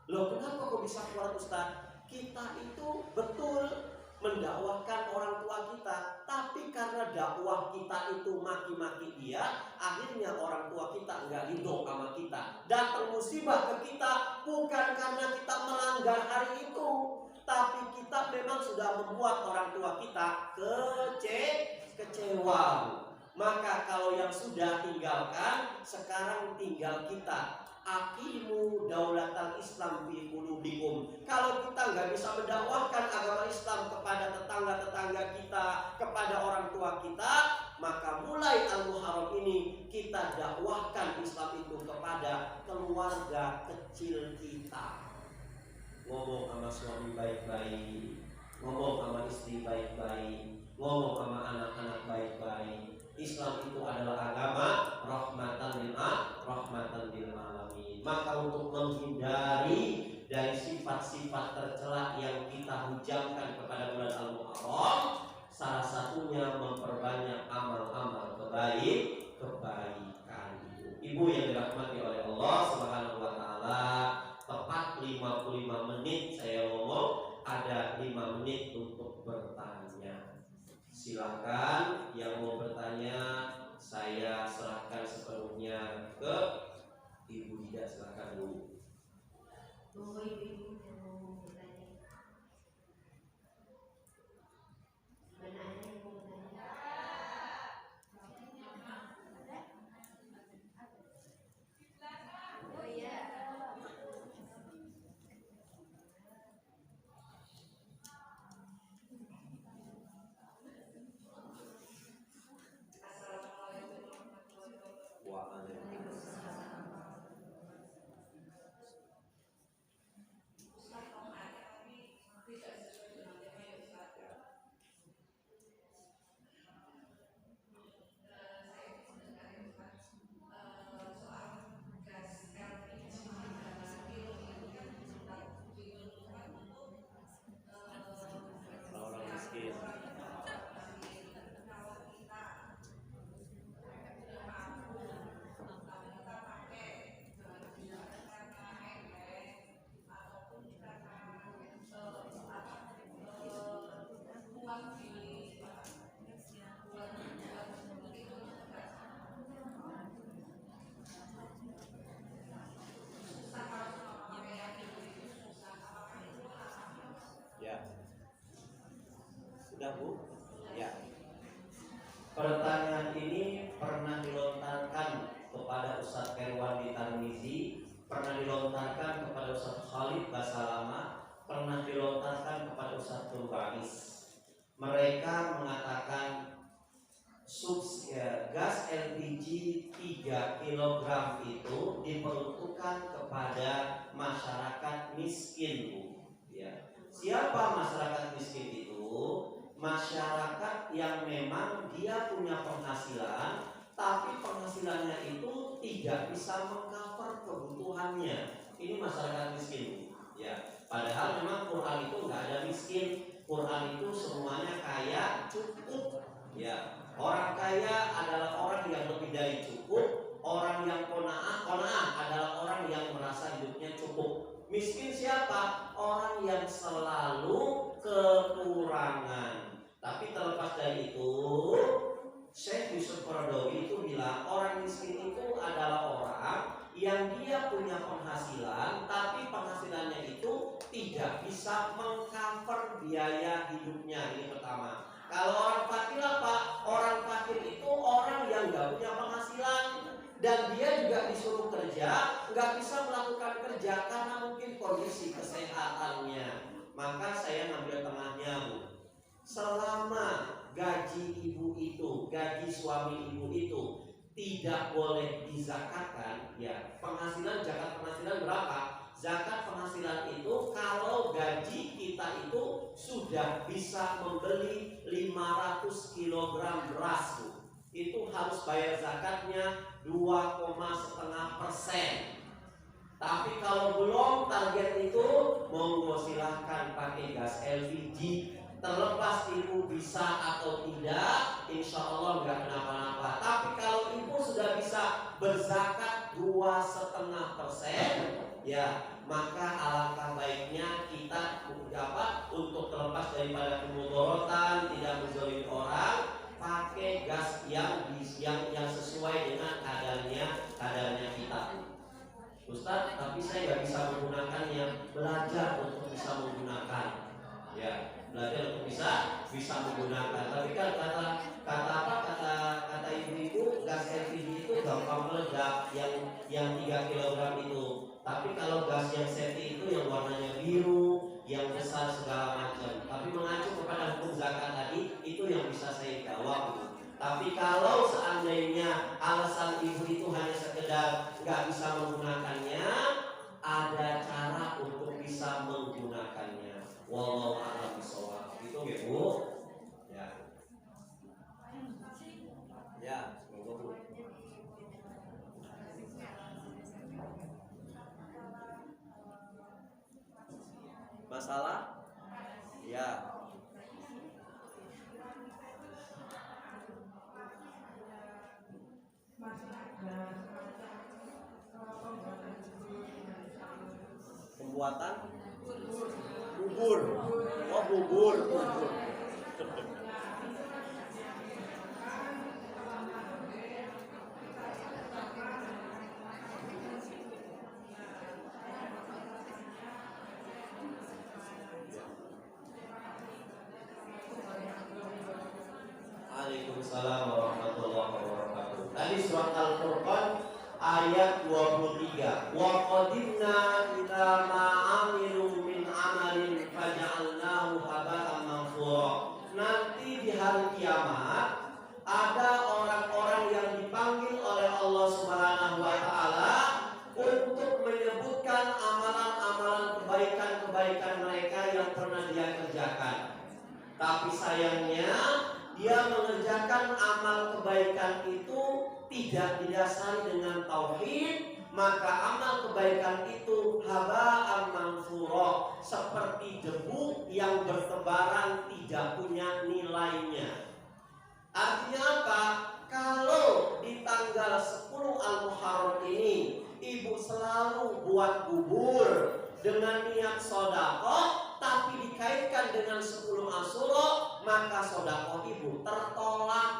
[SPEAKER 1] Loh, kenapa kok bisa kualat Ustaz? Kita itu betul mendakwahkan orang tua kita, tapi karena dakwah kita itu maki-maki dia, akhirnya orang tua kita enggak ridho sama kita. Datang musibah ke kita bukan karena kita melanggar hari itu, tapi kita memang sudah membuat orang tua kita kecewa. Maka kalau yang sudah tinggalkan, sekarang tinggal kita. Aqimu daulatal Islam fi qulubikum. Kalau kita nggak bisa mendakwahkan agama Islam kepada tetangga-tetangga kita, kepada orang tua kita, maka mulai Al-Muharram ini kita dakwahkan Islam itu kepada keluarga kecil kita. Ngomong sama suami baik-baik, ngomong sama istri baik-baik, ngomong sama anak-anak baik-baik. Islam itu adalah agama rahmatan lil alamin. Maka untuk menghindari dari sifat-sifat tercela yang kita hujamkan kepada bulan Al-Muharram, salah satunya memperbanyak amal-amal kebaikan. Ibu yang dirahmati oleh Allah Subhanahu wa Ta'ala, tepat 55 menit saya ngomong, ada 5 menit untuk bertanya. Silakan yang mau bertanya, saya serahkan sepenuhnya ke Ibu Dida. Silakan dulu.
[SPEAKER 2] Tunggu ibu yang mau bertanya. Mana ada yang mau bertanya? Oh iya.
[SPEAKER 1] Sudah Bu? Ya. Pertanyaan ini pernah dilontarkan kepada Ustadz Kerwandi Tarmizi, pernah dilontarkan kepada Ustadz Khalid Basalama, pernah dilontarkan kepada Ustadz Turbais. Mereka mengatakan gas LPG 3 kg itu diperuntukkan kepada masyarakat miskin, Bu. Ya. Siapa masyarakat miskin itu? Masyarakat yang memang dia punya penghasilan, tapi penghasilannya itu tidak bisa mengcover kebutuhannya. Ini masyarakat miskin, ya. Padahal memang Quran itu nggak ada miskin. Quran itu semuanya kaya, cukup, ya. Orang kaya adalah orang yang lebih dari cukup. Orang yang qanaah adalah orang yang merasa hidupnya cukup. Miskin siapa? Orang yang selalu kekurangan. Tapi terlepas dari itu, Syekh Yusuf Qaradawi itu bilang orang miskin itu adalah orang yang dia punya penghasilan, tapi penghasilannya itu tidak bisa mengcover biaya hidupnya. Ini pertama. Kalau orang fakir apa? Orang fakir itu orang yang nggak punya penghasilan dan dia juga disuruh kerja, nggak bisa melakukan kerja karena mungkin kondisi kesehatannya. Maka saya ngambil tengahnya, Bu. Selama gaji ibu itu, gaji suami ibu itu tidak boleh dizakatkan, ya penghasilan, zakat penghasilan berapa? Zakat penghasilan itu kalau gaji kita itu sudah bisa membeli 500 kg beras, Bu. Itu harus bayar zakatnya 2,5%. Tapi kalau belum target itu, monggo silahkan pakai gas LPG. Terlepas ibu bisa atau tidak, insya Allah nggak kenapa-napa. Tapi kalau ibu sudah bisa berzakat 2,5%, ya maka alangkah baiknya kita untuk terlepas daripada kemudorotan, tidak menzalimi orang, pakai gas yang sesuai dengan kadarnya kita. Ustaz, tapi saya nggak bisa menggunakannya. Belajar untuk bisa menggunakan, ya belajar untuk bisa menggunakan. Tapi kan kata ibu-ibu, gas LPG itu gampang meledak, yang 3 kg itu. Tapi kalau gas yang safety itu yang warnanya biru, yang besar segala macam. Tapi mengacu kepada hukum zakat tadi, itu yang bisa saya jawab. Tapi kalau seandainya alasan ibu itu hanya sekedar nggak bisa menggunakannya, ada cara untuk bisa menggunakannya. Wallahu a'lam bishawab. Itu ya Bu. Ya. Ya, semoga Bu. Masalah? Ya. Pembuatan bubur. Oh, bubur. Waalaikumsalam warahmatullahi wabarakatuh. Tadi surat Al-Furqan ayat 23. Wa qadimna ila ma 'amilu min 'amalin faja'alnahu haba'an manthura. Nanti di hari kiamat ada orang-orang yang dipanggil oleh Allah Subhanahu wa taala untuk menyebutkan amalan-amalan kebaikan-kebaikan mereka yang pernah dia kerjakan. Tapi sayangnya dia mengerjakan amal kebaikan itu tidak didasari dengan tauhid, maka amal kebaikan itu haba'an manthura, seperti debu yang bertebaran tidak punya nilainya. Artinya apa? Kalau di tanggal 10 Al-Muharram ini ibu selalu buat bubur dengan niat sedekah, tapi dikaitkan dengan 10 Asyura, maka sedekah ibu tertolak.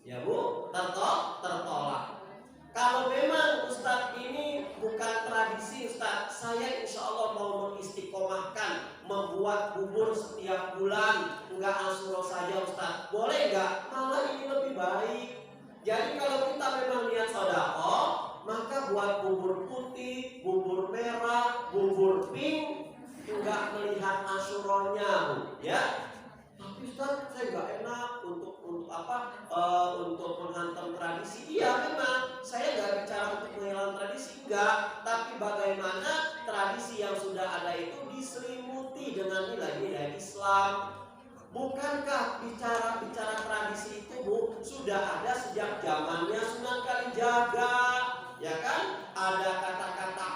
[SPEAKER 1] Ya Bu, tertolak. Kalau memang Ustadz ini bukan tradisi Ustadz, saya insya Allah mau mengistiqomahkan membuat bubur setiap bulan, enggak Asyura saja Ustadz. Boleh enggak? Malah ini lebih baik. Jadi kalau kita memang niat sedekah, maka buat bubur putih, bubur merah, bubur pink, enggak melihat Asyuranya, Bu, ya. Tapi Ustaz, saya nggak enak untuk menghantam tradisi. Iya memang, saya nggak bicara untuk menghilangkan tradisi, enggak. Tapi bagaimana tradisi yang sudah ada itu diselimuti dengan nilai-nilai Islam. Bukankah bicara tradisi itu Bu sudah ada sejak zamannya Sunan Kalijaga, ya kan? Ada kata-kata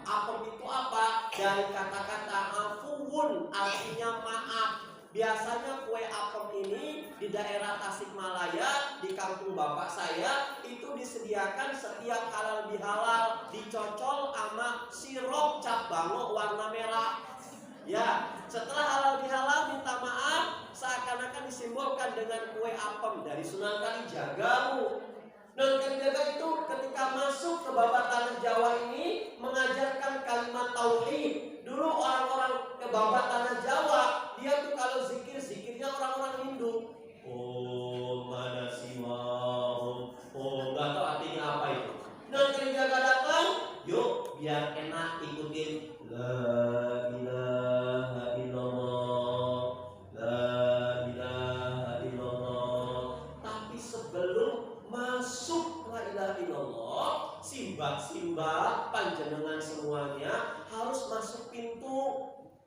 [SPEAKER 1] apem itu apa? Dari kata-kata afuun, artinya maaf. Biasanya kue apem ini di daerah Tasikmalaya, di kampung bapak saya, itu disediakan setiap halal bihalal, dicocol sama sirup cap bango warna merah. Ya, setelah halal bihalal minta maaf, seakan-akan disimbolkan dengan kue apem dari Sunan Kalijaga, Bu. Sunan Kalijaga itu ketika masuk ke Babat Tanah Jawa ini mengajarkan kalimat tauhid. Dulu orang-orang ke Babat Tanah Jawa, dia tuh kalau zikirnya orang-orang Hindu. Oh, mana si mau? Oh, nggak tahu artinya apa itu. Sunan Kalijaga datang, yuk biar enak ikutin la ilaha illallah, la ilaha illallah. Tapi sebelum masuk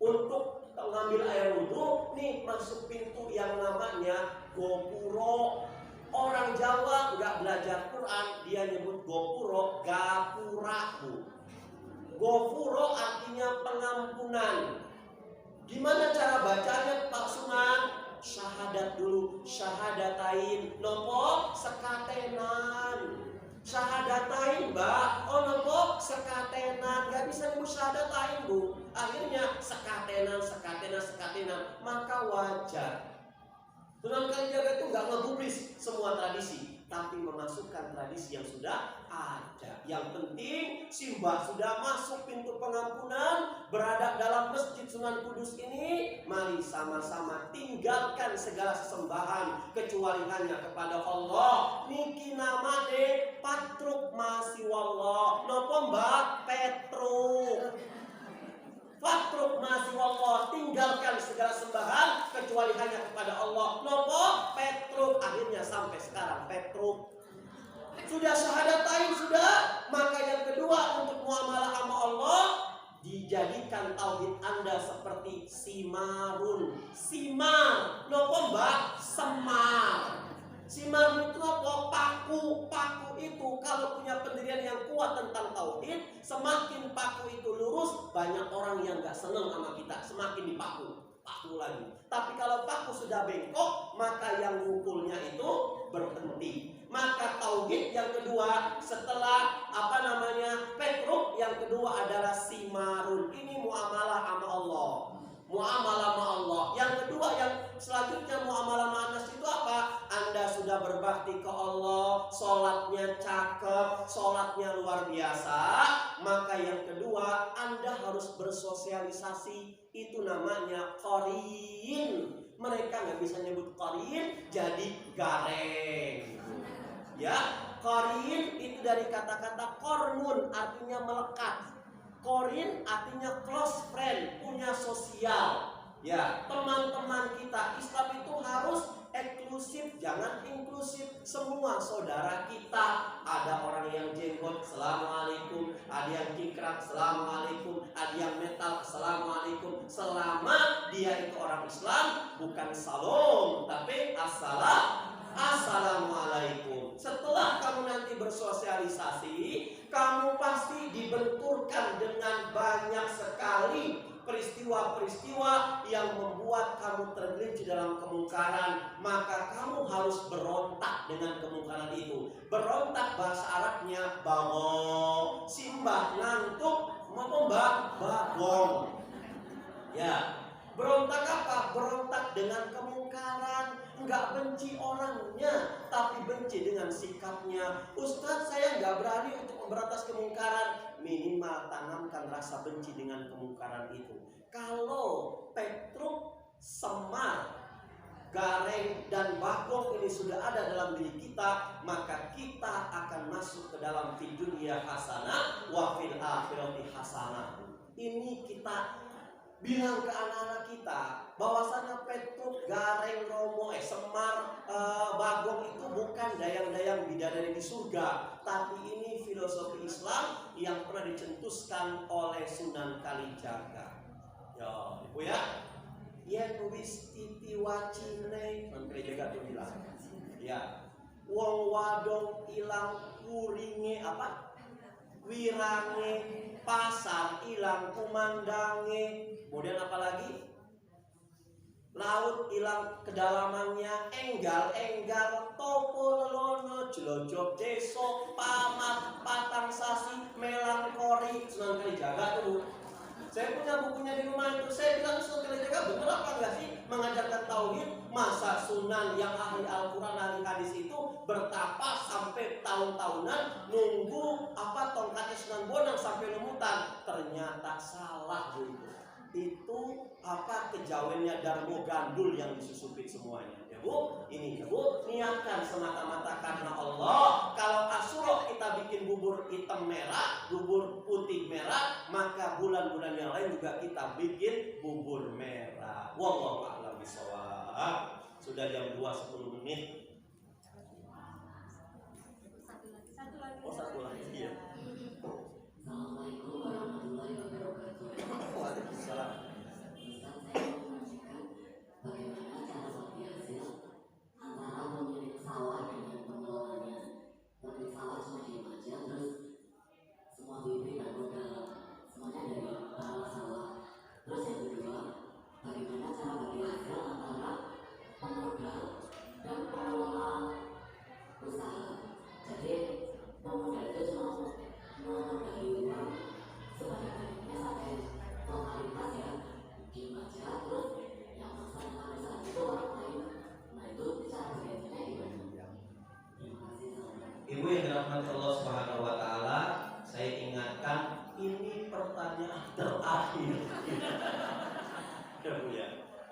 [SPEAKER 1] Untuk mengambil air wudhu, nih masuk pintu yang namanya gopuro. Orang Jawa nggak belajar Quran, dia nyebut gopuro, gapuraku. Gopuro artinya pengampunan. Gimana cara bacanya Pak Sunan? Syahadat dulu, syahadatain, nopo sekatenan. Syahadatain Mbak, oh nopo sekatenan, nggak bisa nyebut syahadatain Bu. Akhirnya sekatenan, maka wajar. Sunan Kalijaga itu nggak ngegubris semua tradisi, tapi memasukkan tradisi yang sudah ada. Yang penting si Mbah sudah masuk pintu pengampunan, berada dalam Masjid Sunan Kudus ini. Mari sama-sama tinggalkan segala sesembahan kecuali hanya kepada Allah. Niki namane Patruk Masiwallah. Nopo Mbak? Petruk. Fatruk masih Allah, tinggalkan segala sembahan kecuali hanya kepada Allah. Nopo Petruk, akhirnya sampai sekarang Petruk. Sudah syahadatain sudah, maka yang kedua untuk muamalah sama Allah, dijadikan tauhid Anda seperti simarun. Simar, nopo Mbak? Semar. Simar itu apa? Paku. Paku itu kalau punya pendirian yang kuat tentang tauhid, semakin paku itu lurus, banyak orang yang gak seneng sama kita, semakin dipaku. Paku lagi. Tapi kalau paku sudah bengkok, maka yang ngumpulnya itu berhenti. Maka tauhid yang kedua setelah Petruk, yang kedua adalah simarun. Ini muamalah sama Allah. Muamalah sama Allah. Yang kedua, yang selanjutnya muamalah sama Anas itu apa? Anda sudah berbakti ke Allah, sholatnya cakep, sholatnya luar biasa. Maka yang kedua, Anda harus bersosialisasi. Itu namanya qarin. Mereka nggak bisa nyebut qarin, jadi gareng. Ya, qarin itu dari kata-kata kormun, artinya melekat. Qarin artinya close friend, punya sosial. Ya, teman-teman kita. Islam itu harus eksklusif, jangan inklusif. Semua saudara kita. Ada orang yang jenggot, assalamualaikum. Ada yang cingkrang, assalamualaikum. Ada yang metal, assalamualaikum. Selama dia itu orang Islam, bukan salam, tapi assalamualaikum. Setelah kamu nanti bersosialisasi, kamu pasti dibenturkan dengan banyak sekali peristiwa-peristiwa yang membuat kamu tergelincir dalam kemungkaran. Maka kamu harus berontak dengan kemungkaran itu. Berontak bahasa Arabnya bangong. Simbah ngantuk, mau Mbak? Bagong. Ya. Berontak apa? Berontak dengan kemungkaran. Enggak benci orangnya, tapi benci dengan sikapnya. Ustadz, saya enggak berani untuk memberantas kemungkaran. Minimal tanamkan rasa benci dengan kemungkaran itu. Kalau Petruk, Semar, Gareng, dan Bagong ini sudah ada dalam diri kita, maka kita akan masuk ke dalam fid dunya hasanah wa fil akhirati hasanah. Ini kita bilang ke anak-anak kita bahwasanya Petruk, Gareng, Romo, Semar, Bagong itu bukan dayang-dayang bidadari di surga, tapi ini filosofi Islam yang pernah dicetuskan oleh Sunan Kalijaga. Ya, Ibu ya. Yen wis titi wacine, Sunan Kalijaga tuh bilang. Ya. Wong wadon ilang kuringe apa? Wirange, pasar ilang kumandange. Kemudian apa lagi? Laut hilang kedalamannya, enggal topo lelono, jelojok deso, pamat, patang sasi, melangkori. Sunan Kalijaga tuh. Saya punya bukunya di rumah itu. Saya bilang Sunan Kalijaga bener apa enggak sih mengajarkan tauhid? Masa Sunan yang ahli Al-Quran, ahli hadis itu bertapa sampai tahun-tahunan nunggu tongkatnya Sunan Bonang sampai lumutan? Ternyata salah Bu. Itu kejawennya Darmo Gandul yang disusupin semuanya ya Bu. Ini ya Bu, niatkan semata-mata karena Allah. Kalau Asyura kita bikin bubur hitam merah, bubur putih merah, maka bulan-bulan yang lain juga kita bikin bubur merah. Wallahu a'lam bishawab. Sudah jam 2:10 menit. Satu lagi ya.
[SPEAKER 2] Assalamualaikum warahmatullahi wabarakatuh.
[SPEAKER 1] Waalaikumsalam.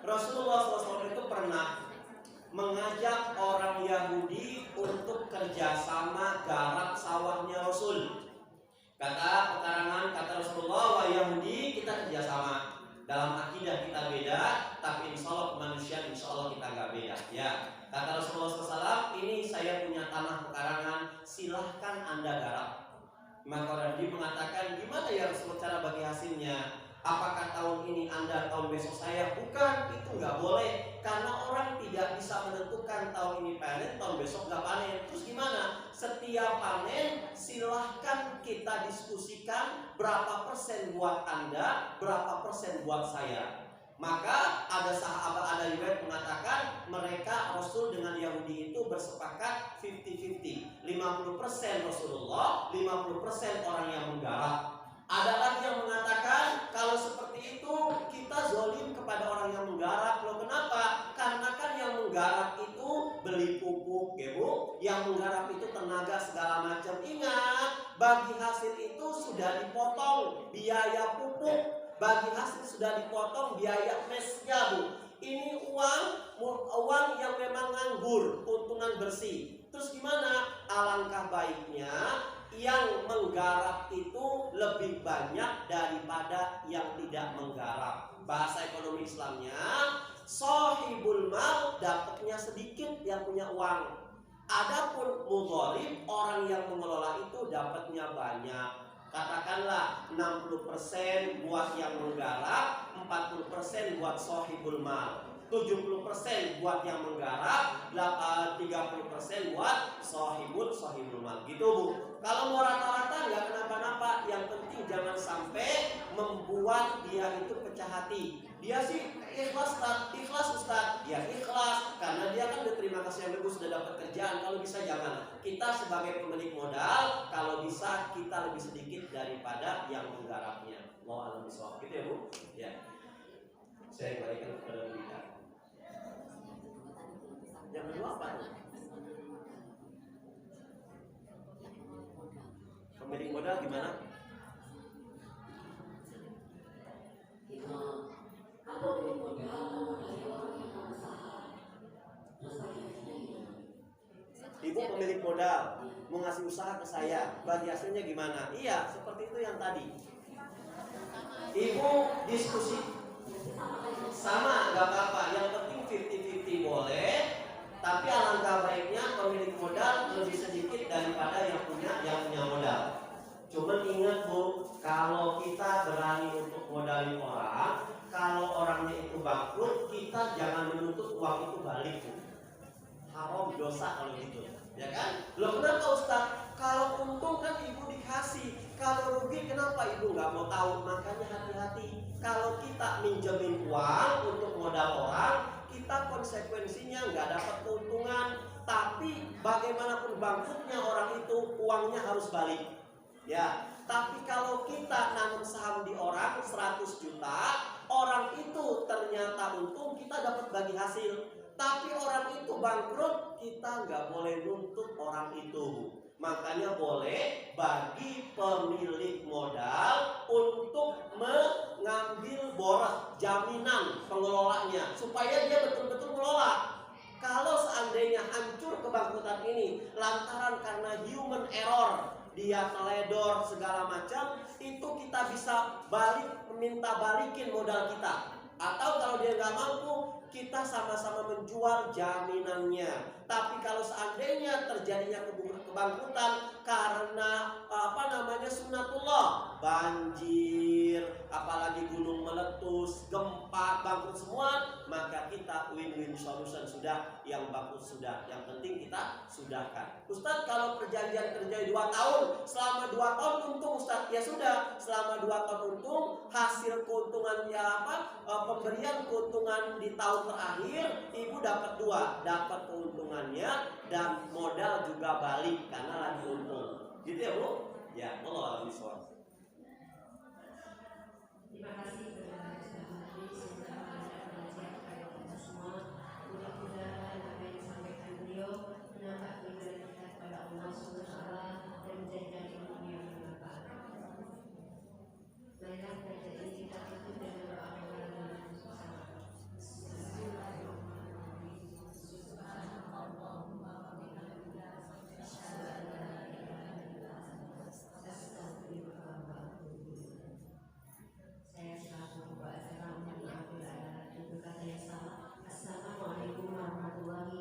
[SPEAKER 1] Rasulullah SAW itu pernah mengajak orang Yahudi untuk kerjasama garap sawahnya Rasul. Kata Rasulullah, wah Yahudi kita kerjasama. Dalam akidah kita beda, tapi insya Allah kemanusiaan insya Allah kita nggak beda. Ya, kata Rasulullah SAW, ini saya punya tanah pekarangan, silahkan Anda garap. Maka orang Yahudi mengatakan, gimana ya Rasulullah cara bagi hasilnya? Apakah tahun ini Anda, tahun besok saya? Bukan, itu nggak boleh. Karena orang tidak bisa menentukan tahun ini panen, tahun besok nggak panen. Terus gimana? Setiap panen silahkan kita diskusikan berapa persen buat Anda, berapa persen buat saya. Maka ada sahabat, ada riwayat mengatakan mereka Rasul dengan Yahudi itu bersepakat 50-50. 50% Rasulullah, 50% orang yang menggarap. Ada lagi yang mengatakan kalau seperti itu kita zolim kepada orang yang menggarap. Loh kenapa? Karena kan yang menggarap itu beli pupuk, ya Bu. Yang menggarap itu tenaga segala macam. Ingat, bagi hasil itu sudah dipotong biaya pupuk, bagi hasil sudah dipotong biaya mesnya, Bu. Ini uang yang memang nganggur, keuntungan bersih. Terus gimana? Alangkah baiknya yang menggarap itu lebih banyak daripada yang tidak menggarap. Bahasa ekonomi Islamnya, shahibul mal dapatnya sedikit yang punya uang. Adapun mudharib, orang yang mengelola itu dapatnya banyak. Katakanlah 60% buat yang menggarap, 40% buat shahibul mal, 70% buat yang menggarap, 30% buat shahibul mal. Gitu Bu. Kalau mau rata-rata nggak kenapa-napa, yang penting jangan sampai membuat dia itu pecah hati. Dia sih ikhlas Ustaz, ya ikhlas karena dia kan udah terima kasih yang bagus, sudah dapat kerjaan. Kalau bisa jangan. Kita sebagai pemilik modal, kalau bisa kita lebih sedikit daripada yang menggarapnya. Mau alam bisawab gitu ya Bu? Ya. Saya kembalikan kepada kita. Yang kedua apa? Pemilik modal gimana? Ibu pemilik modal mau ngasih usaha ke saya, bagi hasilnya gimana? Iya, seperti itu yang tadi. Ibu diskusi sama, nggak apa-apa. Yang penting 50-50 boleh, tapi alangkah baiknya pemilik modal lebih sedikit daripada yang punya modal. Cuman ingat Bu, kalau kita berani untuk modalin orang, kalau orangnya itu bangkrut, kita jangan menuntut uang itu balik Bu. Haram, dosa kalau gitu, ya kan? Loh kenapa Ustaz? Kalau untung kan ibu dikasih, kalau rugi kenapa ibu nggak mau tahu? Makanya hati-hati. Kalau kita minjemin uang untuk modal orang, kita konsekuensinya nggak dapat keuntungan. Tapi bagaimanapun bangkrutnya orang itu, uangnya harus balik. Ya, tapi kalau kita nanam saham di orang 100 juta, orang itu ternyata untung, kita dapat bagi hasil. Tapi orang itu bangkrut, kita nggak boleh nuntut orang itu. Makanya boleh bagi pemilik modal untuk mengambil boros jaminan pengelolanya supaya dia betul-betul mengelola. Kalau seandainya hancur kebangkrutan ini lantaran karena human error, dia teledor segala macam, itu kita bisa minta balikin modal kita. Atau kalau dia nggak mampu, kita sama-sama menjual jaminannya. Tapi kalau seandainya terjadinya kebangkrutan karena sunnatullah, banjir, apalagi gunung meletus, gempa, bangkrut semua, maka kita win-win solution sudah, yang bangkrut sudah, yang penting kita sudahkan. Ustadz, kalau perjanjian kerja 2 tahun, selama 2 tahun untung Ustadz, ya sudah, selama 2 tahun untung, hasil keuntungan pemberian keuntungan di tahun terakhir, ibu dapat 2, dapat keuntungannya dan modal juga balik karena lagi untung. Gitu ya Bu? Ya, Allah alam bisawab.
[SPEAKER 2] Terima kasih.